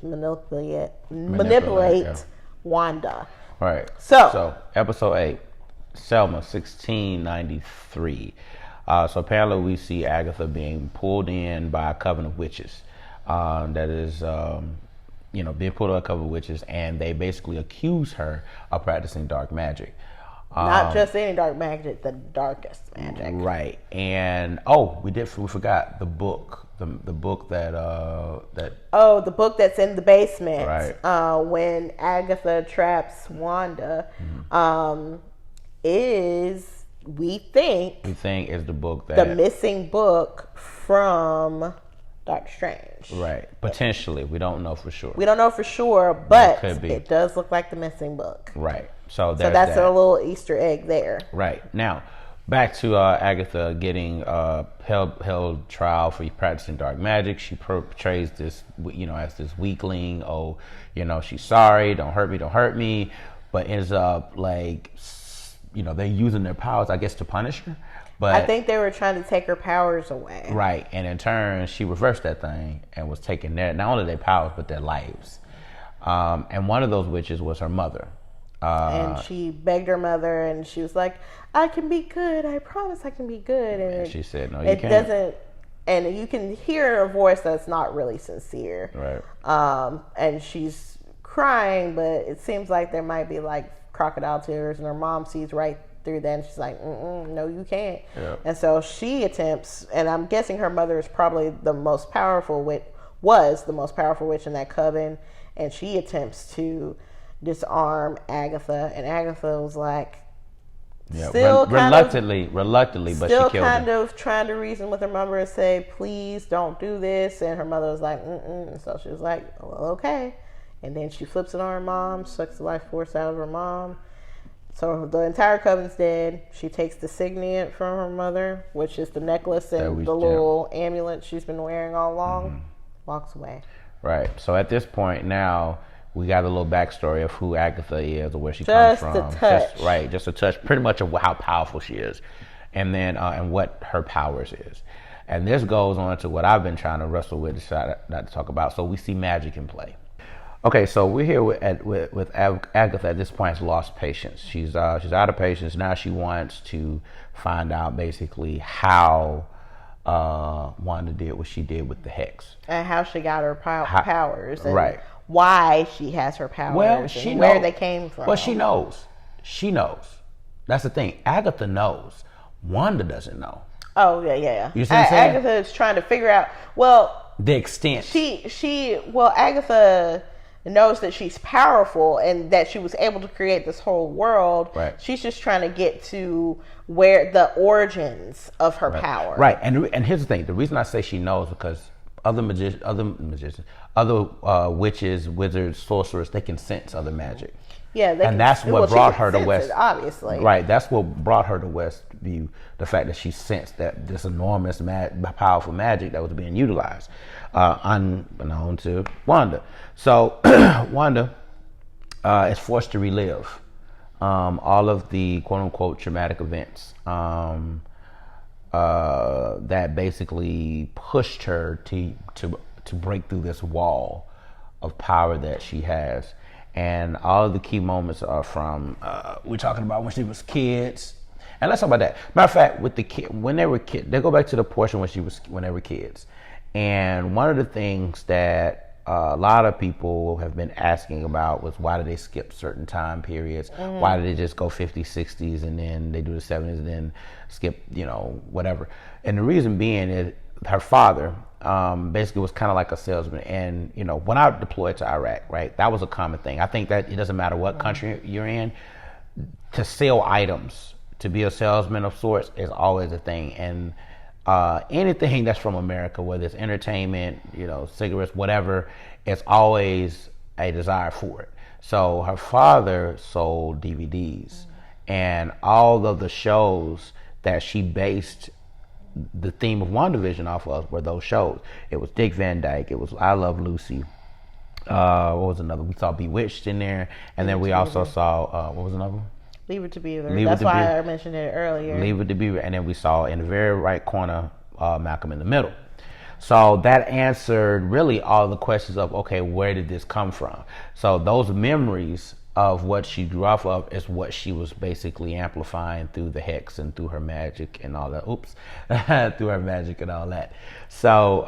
manipulate Wanda. Right. So episode 8, Selma, 1693. So apparently we see Agatha being pulled in by a coven of witches. That is, being pulled by a coven of witches, and they basically accuse her of practicing dark magic. Not just any dark magic, the darkest magic. Right. And we forgot the book. The book that the book that's in the basement. Right. When Agatha traps Wanda, is we think is the book that the missing book from Doctor Strange. Right. Potentially. We don't know for sure. But it does look like the missing book. Right. So that's a little Easter egg there. Right. Now, back to Agatha getting held trial for practicing dark magic. She portrays this, as this weakling. Oh, she's sorry. Don't hurt me. But ends up they're using their powers, I guess, to punish her. But I think they were trying to take her powers away. Right. And in turn, she reversed that thing and was taking not only their powers, but their lives. And one of those witches was her mother. And she begged her mother, and she was like, I can be good. I promise I can be good. And she said, no, you can't. It doesn't, and you can hear a voice that's not really sincere. Right. And she's crying, but it seems like there might be crocodile tears, and her mom sees right through that, and she's like, no, you can't. Yep. And so she attempts, and I'm guessing her mother is probably the most powerful witch in that coven, and she attempts to disarm Agatha, and Agatha was like, reluctantly, but she killed still kind of trying to reason with her mother and say, please don't do this, and her mother was like, and so she was like, well, okay, and then she flips it on her mom, sucks the life force out of her mom. So the entire coven's dead. She takes the signet from her mother, which is the necklace and the little amulet she's been wearing all along, walks away. Right. So at this point now, we got a little backstory of who Agatha is or where she comes from. Just a touch, pretty much of how powerful she is, and then and what her powers is. And this goes on to what I've been trying to wrestle with, not to talk about. So we see magic in play. Okay, so we're here with Agatha at this point has lost patience. She's out of patience. Now she wants to find out basically how Wanda did what she did with the hex. And how she got her powers. And right. Why she has her powers. Well, she and knows where they came from. Well, she knows. She knows. That's the thing. Agatha knows. Wanda doesn't know. Oh, yeah. You see what I'm saying? Agatha is trying to figure out, the extent. Agatha knows that she's powerful and that she was able to create this whole world. Right. She's just trying to get to where the origins of her power. Right. And here's the thing. The reason I say she knows because other witches, wizards, sorcerers, they can sense other magic. Yeah, and that's what brought her to West. Obviously, right. That's what brought her to Westview. The fact that she sensed that this enormous, powerful magic that was being utilized, unknown to Wanda. So Wanda is forced to relive all of the quote unquote traumatic events that basically pushed her to break through this wall of power that she has. And all of the key moments are from, we're talking about when she was kids. And let's talk about that. Matter of fact, with the kid, when they were kids, they go back to the portion when they were kids. And one of the things that a lot of people have been asking about was why did they skip certain time periods? Mm-hmm. Why did they just go 50s, 60s, and then they do the 70s and then skip, whatever. And the reason being is her father, basically was kind of like a salesman. And, when I deployed to Iraq, right, that was a common thing. I think that it doesn't matter what country you're in, to sell items, to be a salesman of sorts is always a thing. And anything that's from America, whether it's entertainment, cigarettes, whatever, it's always a desire for it. So her father sold DVDs, and all of the shows that she based the theme of WandaVision off of were those shows. It was Dick Van Dyke. It was I Love Lucy. What was another? We saw Bewitched in there, and then we also saw what was another one? Leave It to Beaver. That's why I mentioned it earlier. Leave It to Beaver, and then we saw in the very right corner Malcolm in the Middle. So that answered really all the questions of, okay, where did this come from? So those memories of what she grew off of is what she was basically amplifying through the hex and through her magic and all that. Through her magic and all that. So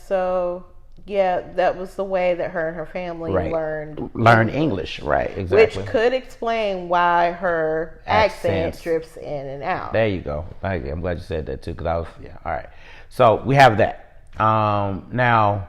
so Yeah, that was the way that her and her family learned English. Right, exactly. Which could explain why her accent drifts in and out. There you go. I'm glad you said that too, because I was all right. So we have that. Now,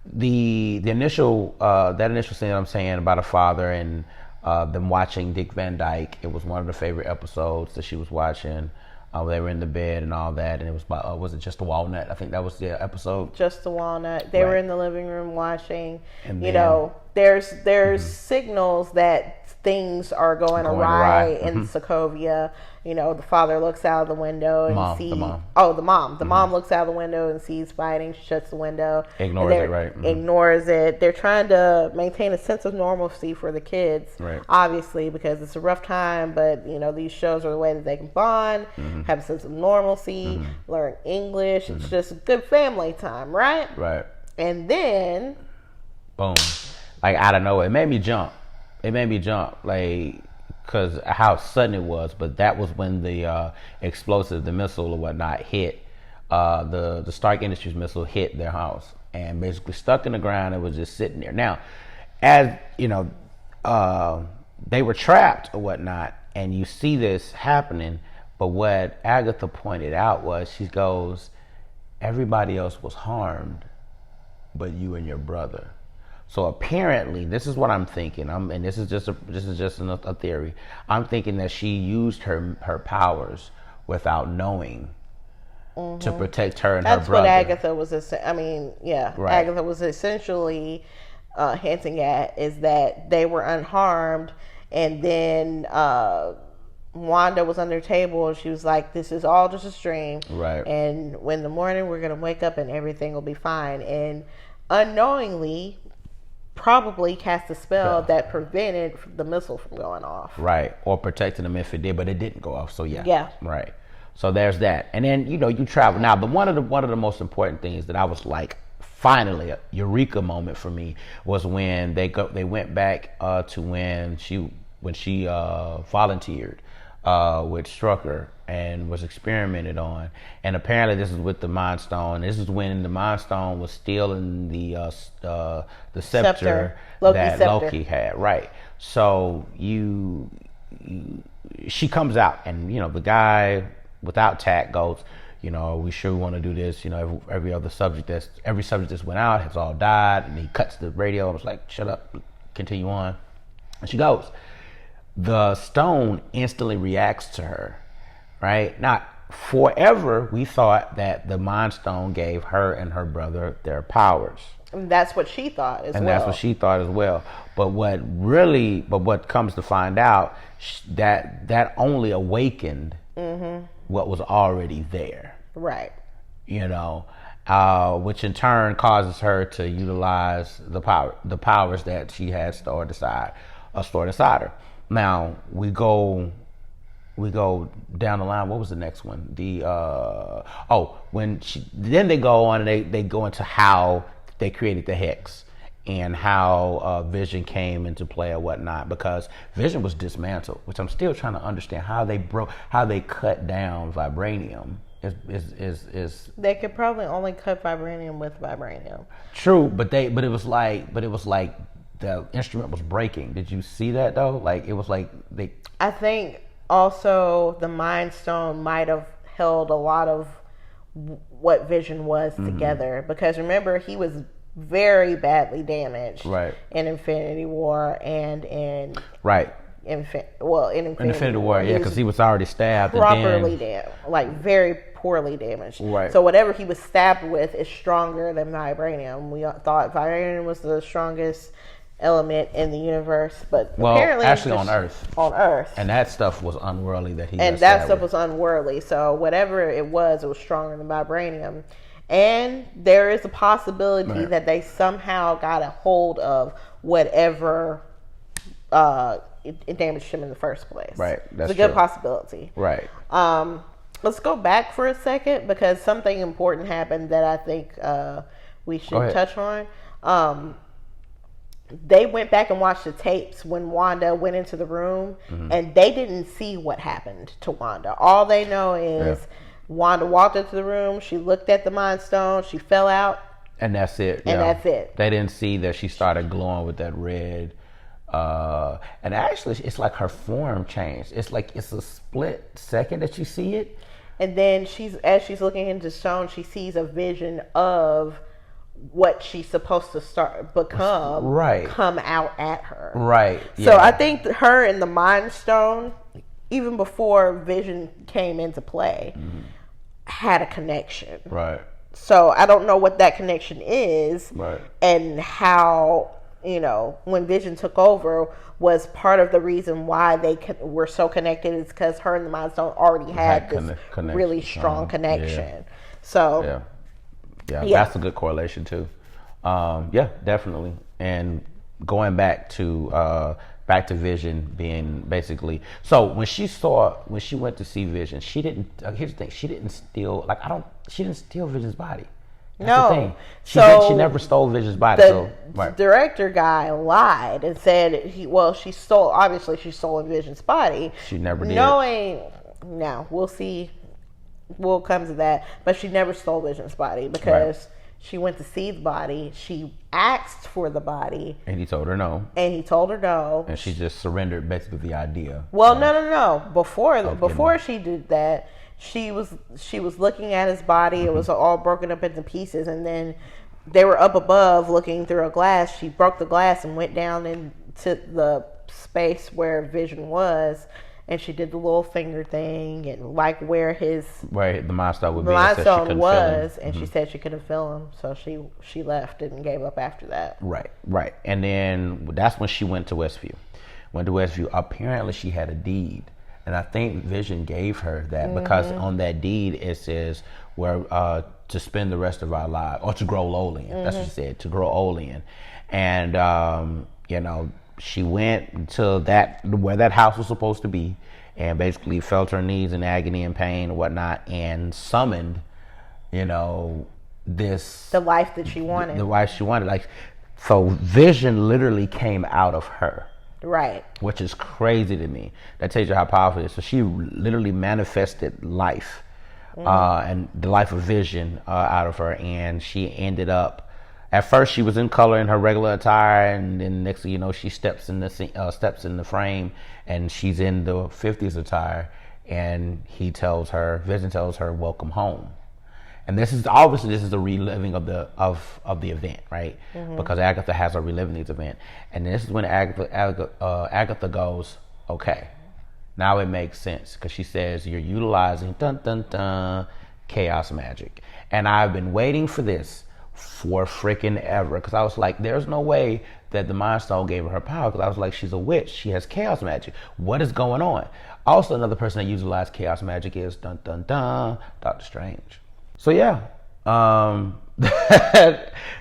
the initial that initial scene I'm saying about a father and them watching Dick Van Dyke. It was one of the favorite episodes that she was watching. They were in the bed and all that, and it was about, was it Just a Walnut? I think that was the episode. Just a Walnut. They were in the living room watching. And then, there's signals that things are going awry in Sokovia. The father looks out of the window and sees... The mom. The mom looks out of the window and sees fighting. She shuts the window. Ignores it, right? Ignores it. They're trying to maintain a sense of normalcy for the kids, obviously, because it's a rough time, but, these shows are the way that they can bond, have a sense of normalcy, learn English. It's just a good family time, right? Right. And then... boom. Like, out of nowhere. It made me jump, like... because how sudden it was, but that was when the explosive, the missile or whatnot hit, the Stark Industries missile hit their house and basically stuck in the ground and was just sitting there. Now, as they were trapped or whatnot, and you see this happening, but what Agatha pointed out was, she goes, everybody else was harmed, but you and your brother. So apparently, this is what I'm thinking. And this is just a theory. I'm thinking that she used her powers without knowing to protect her and her brother. That's what Agatha was. Agatha was essentially hinting at, is that they were unharmed, and then Wanda was under the table and she was like, "This is all just a dream." Right. And when the morning we're gonna wake up and everything will be fine. And unknowingly, probably cast a spell that prevented the missile from going off. Right. Or protecting them if it did, but it didn't go off. So yeah. Right. So there's that. And then, you travel now, but one of the most important things that I was like, finally a eureka moment for me was when they went back to when she volunteered with Strucker and was experimented on, and apparently this is with the Mind Stone. This is when the Mind Stone was still in the scepter that Loki had, right? So she comes out, and the guy without tact goes, are we sure we want to do this? Every subject that's went out has all died, and he cuts the radio and was like, shut up, continue on, and she goes. The stone instantly reacts to her, right? Now, forever, we thought that the Mind Stone gave her and her brother their powers. And that's what she thought as well. And that's what she thought as well. But what comes to find out, that only awakened what was already there. Right. Which in turn causes her to utilize the powers that she had stored inside her. Now we go down the line. What was the next one? Then they go on and they go into how they created the Hex and how Vision came into play or whatnot, because Vision was dismantled, which I'm still trying to understand how they cut down vibranium. Is they could probably only cut vibranium with vibranium. True, but it was like the instrument was breaking. Did you see that though? Like, it was like they... I think also the Mind Stone might have held a lot of what Vision was together, because remember, he was very badly damaged in Infinity War and in Infinity War, because he was already stabbed, properly damaged, like very poorly damaged. Right. So whatever he was stabbed with is stronger than vibranium. We thought vibranium was the strongest element in the universe, but apparently actually on Earth, and that stuff was unworldly was unworldly. So whatever it was stronger than vibranium, and there is a possibility that they somehow got a hold of whatever it damaged him in the first place. Right, that's it's a good possibility. Right. Let's go back for a second, because something important happened that I think we should touch on. They went back and watched the tapes when Wanda went into the room, and they didn't see what happened to Wanda. All they know is Wanda walked into the room, she looked at the Mind Stone, she fell out, And that's it. And that's it. They didn't see that she started glowing with that red. And actually, it's like her form changed. It's like it's a split second that you see it. And then as she's looking into stone, she sees a vision of what she's supposed to become come out at her. Right. So I think her and the Mind Stone, even before Vision came into play, had a connection. Right. So I don't know what that connection is. Right. And how, when Vision took over, was part of the reason why they were so connected is because her and the Mind Stone already had this really strong connection. Yeah. So yeah, that's a good correlation too. Yeah, definitely. And going back to Vision being basically, so when she went to see Vision, she didn't. Here's the thing: she didn't steal. She didn't steal Vision's body. That's the thing. She never stole Vision's body. The director guy lied and said she stole Vision's body. She never did. Now we'll see. We'll come to that, but she never stole Vision's body because she went to see the body. She asked for the body, and he told her no. And she just surrendered basically the idea. Well, no. Before she did that, she was looking at his body. It was all broken up into pieces, and then they were up above looking through a glass. She broke the glass and went down into the space where Vision was. And she did the little finger thing and where the Mind Stone would be. The Mind Stone was, and she said she couldn't feel him, so she left and gave up after that. Right. And then that's when she went to Westview. Apparently she had a deed, and I think Vision gave her that because on that deed it says where to spend the rest of our lives or to grow old in. That's what she said, to grow old in, and she went to where that house was supposed to be and basically felt her knees in agony and pain and whatnot and summoned, the life that she wanted. The life she wanted. So Vision literally came out of her. Right. Which is crazy to me. That tells you how powerful it is. So she literally manifested life and the life of Vision out of her, and she ended up. At first, she was in color in her regular attire, and then next thing you know, she steps in the frame, and she's in the 50s attire. And Vision tells her, "Welcome home." And this is a reliving of the event, right? Because Agatha has her reliving this event, and this is when Agatha goes, "Okay, now it makes sense," because she says, "You're utilizing chaos magic," and I've been waiting for this for freaking ever, because I was like, there's no way that the Mind Stone gave her power, because I was like, she's a witch, she has chaos magic, what is going on? Also, another person that utilized chaos magic is Doctor Strange. So yeah,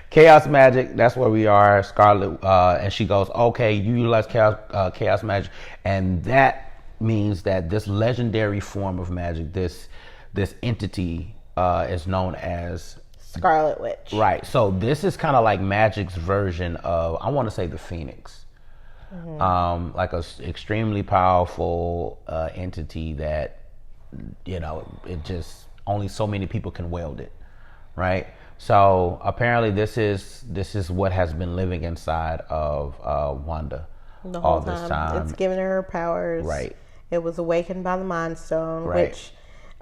chaos magic, that's where we are. Scarlet, and she goes, okay, you utilize chaos magic, and that means that this legendary form of magic, this entity is known as Scarlet Witch. Right. So this is kind of like Magic's version of, I want to say, the Phoenix. Like a extremely powerful entity that, it just only so many people can wield it. Right. So apparently this is what has been living inside of Wanda the whole all this time. It's given her powers. Right. It was awakened by the Mind Stone, right. Which,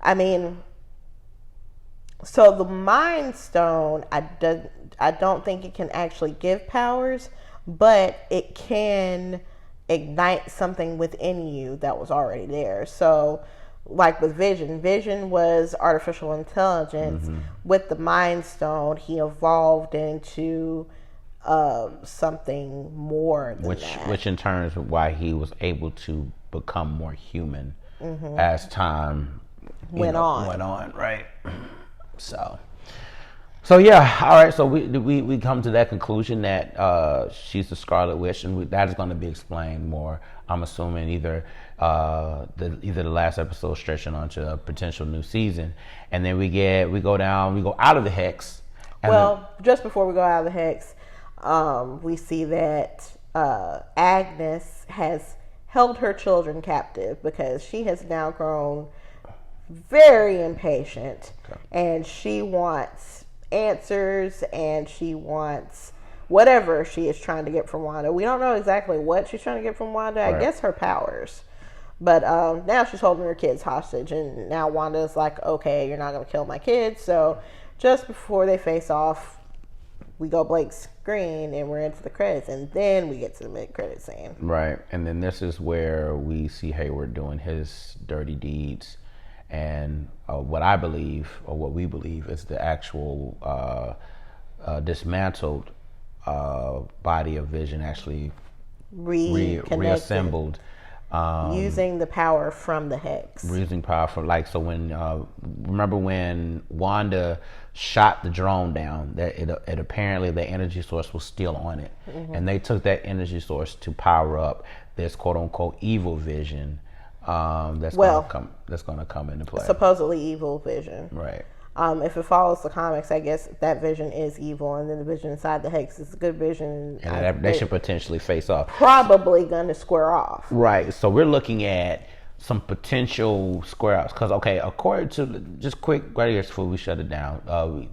I mean, so the Mind Stone, I don't think it can actually give powers, but it can ignite something within you that was already there. So, like with Vision was artificial intelligence. With the Mind Stone, he evolved into something more than that. Which in turn is why he was able to become more human as time went on, right? So yeah, all right. So we come to that conclusion that she's the Scarlet Witch, and that is going to be explained more. I'm assuming either the last episode stretching onto a potential new season, and then we go out of the hex. Just before we go out of the hex, we see that Agnes has held her children captive because she has now grown very impatient, and she wants answers, and she wants whatever she is trying to get from Wanda. We don't know exactly what she's trying to get from Wanda. I guess her powers. But now she's holding her kids hostage, and now Wanda's like, okay, you're not going to kill my kids. So just before they face off, we go blank screen, and we're in for the credits, and then we get to the mid-credit scene. Right, and then this is where we see Hayward doing his dirty deeds, and what I believe, or what we believe, is the actual dismantled body of Vision actually reassembled. Using the power from the hex. Using power from, like, so when, remember when Wanda shot the drone down, that it apparently the energy source was still on it. And they took that energy source to power up this quote unquote evil Vision that's going to come into play. Supposedly evil Vision. Right. If it follows the comics, I guess that Vision is evil, and then the Vision inside the hex is a good Vision. And they should potentially face off. Probably going to square off. Right. So we're looking at some potential square offs. Because, okay, according to, just quick, right here before we shut it down,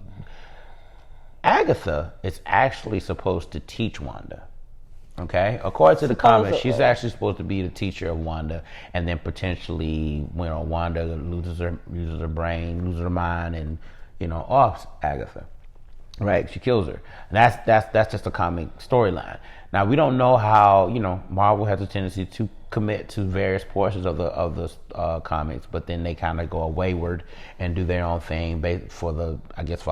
Agatha is actually supposed to teach Wanda. Okay, according to the comics, she's actually supposed to be the teacher of Wanda, and then potentially, Wanda loses her brain, loses her mind, and offs Agatha. Right, she kills her. And that's just a comic storyline. Now we don't know how Marvel has a tendency to commit to various portions of the comics, but then they kind of go wayward and do their own thing for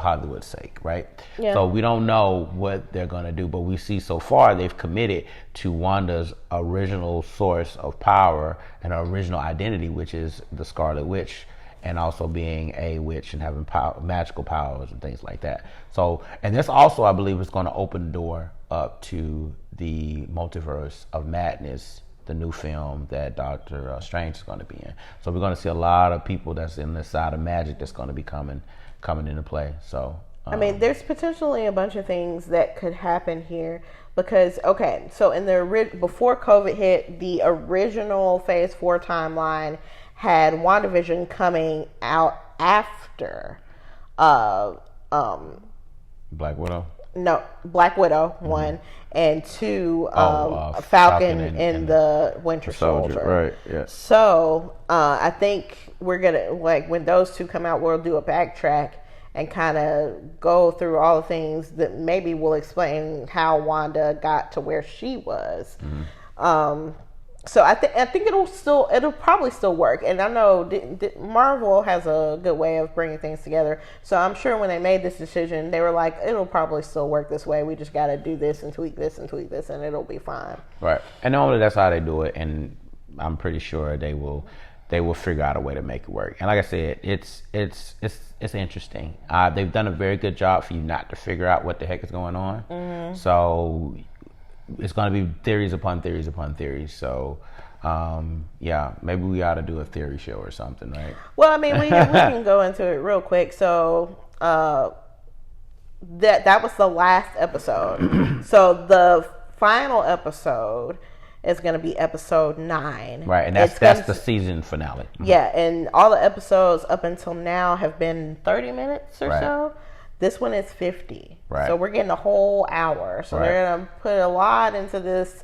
Hollywood's sake, right? Yeah. So we don't know what they're going to do, but we see so far they've committed to Wanda's original source of power and her original identity, which is the Scarlet Witch, and also being a witch and having magical powers and things like that. So, and this also, I believe, is going to open the door up to the Multiverse of Madness, the new film that Doctor Strange is going to be in. So we're going to see a lot of people that's in the side of magic that's going to be coming into play. So I mean, there's potentially a bunch of things that could happen here because, okay, so in before COVID hit, the original Phase 4 timeline had WandaVision coming out after Black Widow. No, Black Widow, one, and two, Falcon and the Winter Soldier. Right, yeah. So, I think we're going to, when those two come out, we'll do a backtrack and kind of go through all the things that maybe will explain how Wanda got to where she was. So I think it'll probably still work, and I know Marvel has a good way of bringing things together. So I'm sure when they made this decision, they were like, it'll probably still work this way. We just got to do this and tweak this and tweak this, and it'll be fine. Right, and normally that's how they do it, and I'm pretty sure they will figure out a way to make it work. And like I said, it's interesting. They've done a very good job for you not to figure out what the heck is going on. So it's going to be theories upon theories upon theories. So, maybe we ought to do a theory show or something, right? Well, I mean, we can go into it real quick. So, that was the last episode. So the final episode is going to be episode 9. Right, and that's the season finale. Yeah, and all the episodes up until now have been 30 minutes or so. This one is 50. Right. So we're getting a whole hour. So they're going to put a lot into this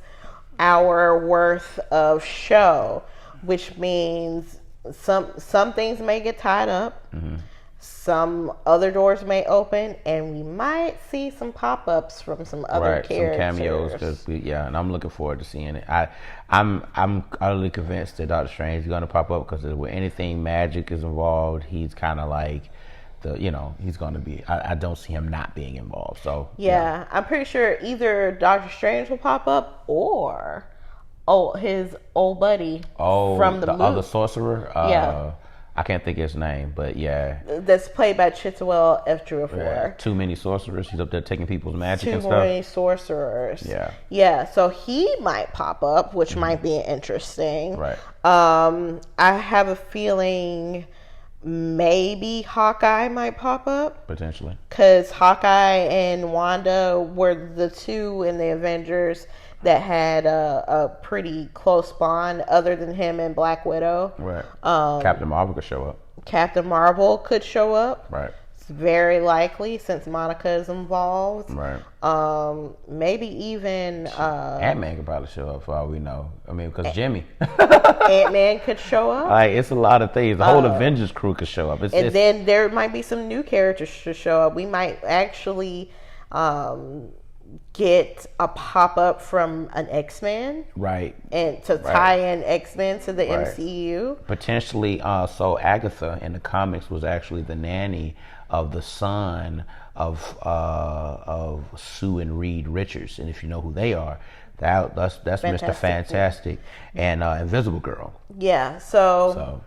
hour worth of show, which means some things may get tied up. Some other doors may open, and we might see some pop-ups from some other characters. Some cameos, and I'm looking forward to seeing it. I'm utterly convinced that Doctor Strange is going to pop up because with anything magic is involved, he's kind of like he's going to be. I don't see him not being involved. So yeah, I'm pretty sure either Doctor Strange will pop up or his old buddy from the other sorcerer. I can't think of his name, but yeah. That's played by Chiwetel Ejiofor. Yeah. Too many sorcerers. He's up there taking people's magic and stuff. Too many sorcerers. Yeah. Yeah, so he might pop up, which might be interesting. Right. I have a feeling maybe Hawkeye might pop up. Potentially. Because Hawkeye and Wanda were the two in the Avengers that had a pretty close bond other than him and Black Widow. Right. Captain Marvel could show up. Captain Marvel could show up. Right. very likely since Monica is involved. Right. Maybe even Ant-Man could probably show up for all we know. I mean, because Jimmy. Ant-Man could show up. Like, it's a lot of things. The whole Avengers crew could show up. Then there might be some new characters to show up. We might actually get a pop-up from an X-Men. Right. And to tie in X-Men to the MCU. Potentially, so Agatha in the comics was actually the nanny of the son of Sue and Reed Richards. And if you know who they are, that's Mr. Fantastic and Invisible Girl. Yeah, so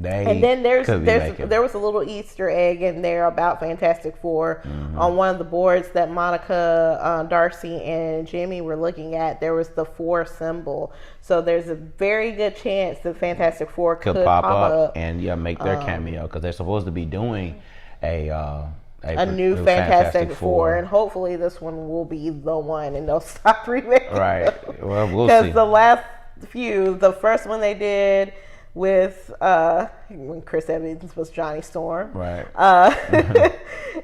and then there was a little Easter egg in there about Fantastic Four on one of the boards that Monica, Darcy, and Jimmy were looking at. There was the 4 symbol, so there's a very good chance that Fantastic Four could pop up and make their cameo because they're supposed to be doing a new Fantastic Four, and hopefully this one will be the one, and they'll stop remaking. Right. Well, we'll see. Because the last few, the first one they did with when Chris Evans was Johnny Storm, right,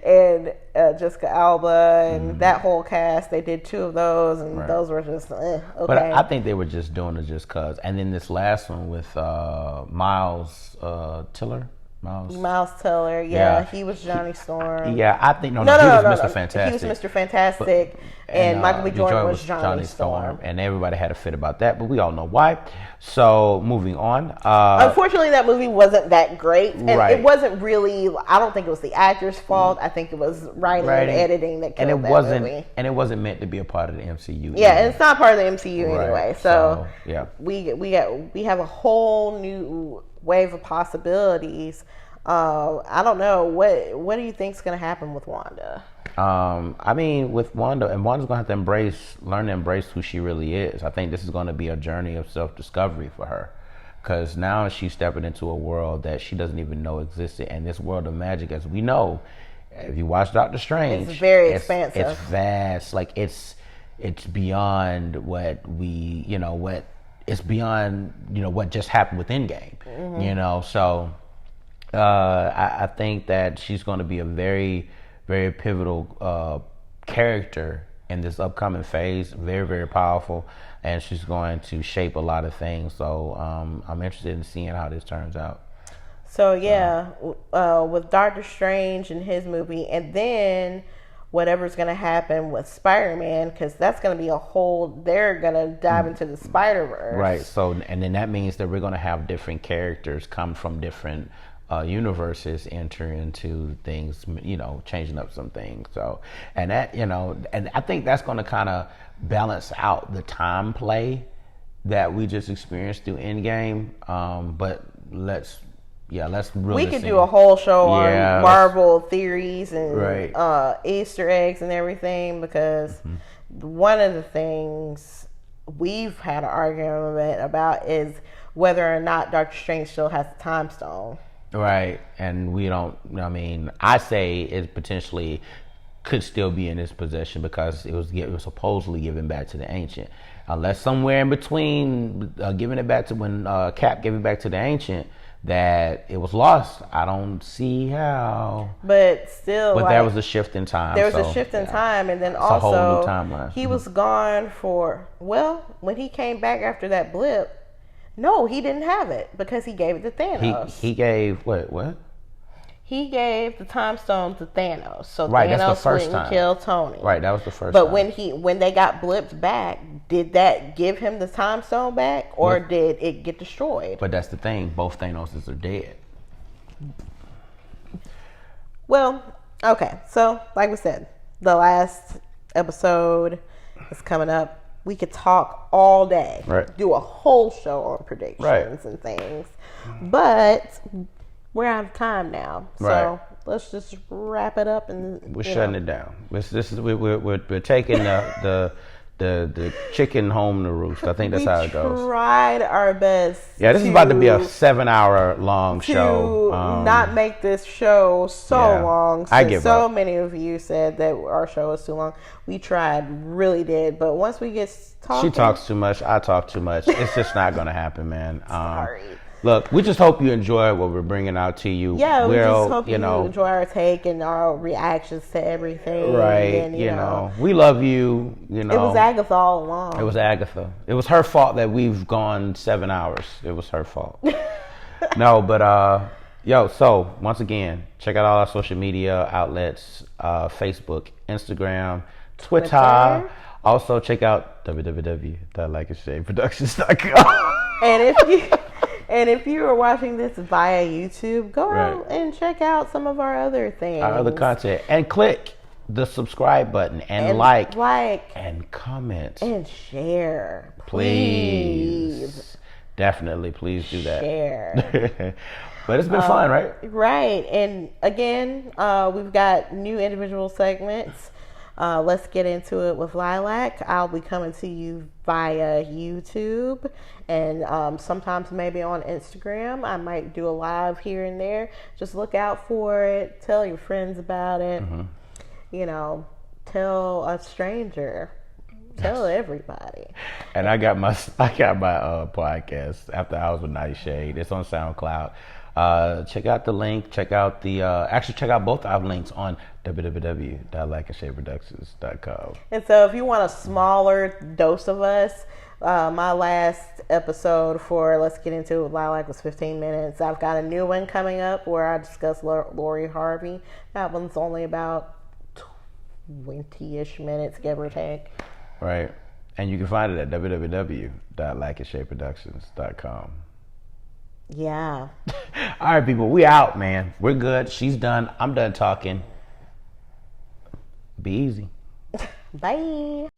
and Jessica Alba, and that whole cast, they did 2 of those, and those were just okay. But I think they were just doing it just cause. And then this last one with Miles Teller. Miles Teller, he was Johnny Storm. I think he was Mr. Fantastic. He was Mr. Fantastic, and Michael B. Jordan was Johnny Storm. And everybody had a fit about that, but we all know why. So moving on. Unfortunately, that movie wasn't that great, and it wasn't really. I don't think it was the actor's fault. I think it was writing and editing that killed that movie. And it wasn't meant to be a part of the MCU. Yeah, and it's not part of the MCU anyway. So we have a whole new wave of possibilities. I don't know what do you think is going to happen with Wanda? I mean, with Wanda, and Wanda's going to have to learn to embrace who she really is. I think this is going to be a journey of self-discovery for her, because now she's stepping into a world that she doesn't even know existed, and this world of magic, as we know, if you watch Doctor Strange, it's very expansive. It's vast. Like it's beyond what it's beyond what just happened with Endgame. So I think that she's going to be a very, very pivotal character in this upcoming phase. Very, very powerful, and she's going to shape a lot of things. So I'm interested in seeing how this turns out. So with Doctor Strange and his movie, and then whatever's going to happen with Spider-Man, because that's going to be they're going to dive into the Spider-Verse. Right. So, and then that means that we're going to have different characters come from different universes enter into things, changing up some things. So, and that, and I think that's going to kind of balance out the time play that we just experienced through Endgame. But let's really. We could do a whole show on Marvel theories and Easter eggs and everything, because one of the things we've had an argument about is whether or not Doctor Strange still has the Time Stone. Right, and we don't. I mean, I say it potentially could still be in his possession because it was supposedly given back to the Ancient, unless somewhere in between giving it back to when Cap gave it back to the Ancient, that it was lost. I don't see how. But still, there was a shift in time. There was a shift in time, and then it's also a whole new timeline. He was gone when he came back after that blip. No, he didn't have it because he gave it to Thanos. He gave what? He gave the Time Stone to Thanos. So Thanos that's the first time. Kill Tony. Right, that was the first time. But when they got blipped back, did that give him the Time Stone back, or did it get destroyed? But that's the thing. Both Thanoses are dead. Well, okay. So, like we said, the last episode is coming up. We could talk all day, do a whole show on predictions and things, but we're out of time now. So let's just wrap it up and we're shutting it down. We're taking the chicken home to roost. I think that's how it goes. We tried our best. Yeah, this is about to be a 7-hour long show. Not make this show so long. I give up. Many of you said that our show is too long. We tried, really did. But once we get talking, she talks too much. I talk too much. It's just not going to happen, man. Sorry. Look, we just hope you enjoy what we're bringing out to you. Yeah, we just hope you enjoy our take and our reactions to everything. Right, and, you know, we love you. It was Agatha all along. It was Agatha. It was her fault that we've gone 7 hours. It was her fault. No, but so once again, check out all our social media outlets: Facebook, Instagram, Twitter. Also, check out www.likeandshayproductions.com. And if you are watching this via YouTube, go out and check out some of our other things, our other content, and click the subscribe button and like and comment and share. Please. Definitely, please do that. Share. But it's been fun, right? Right. And again, we've got new individual segments. Let's get into it with Lilac. I'll be coming to you via YouTube and sometimes maybe on Instagram. I might do a live here and there. Just look out for it. Tell your friends about it. Mm-hmm. Tell a stranger. Tell everybody. And I got my podcast, After Hours with Nightshade. It's on SoundCloud. Check out the link. Check out check out both our links on www.likeandshayproductions.com. And so if you want a smaller dose of us, my last episode for Let's Get Into It with Lilac was 15 minutes. I've got a new one coming up where I discuss Lori Harvey. That one's only about 20-ish minutes, give or take. Right. And you can find it at www.likeandshayproductions.com. Yeah. All right, people. We out, man. We're good. She's done. I'm done talking. Be easy. Bye.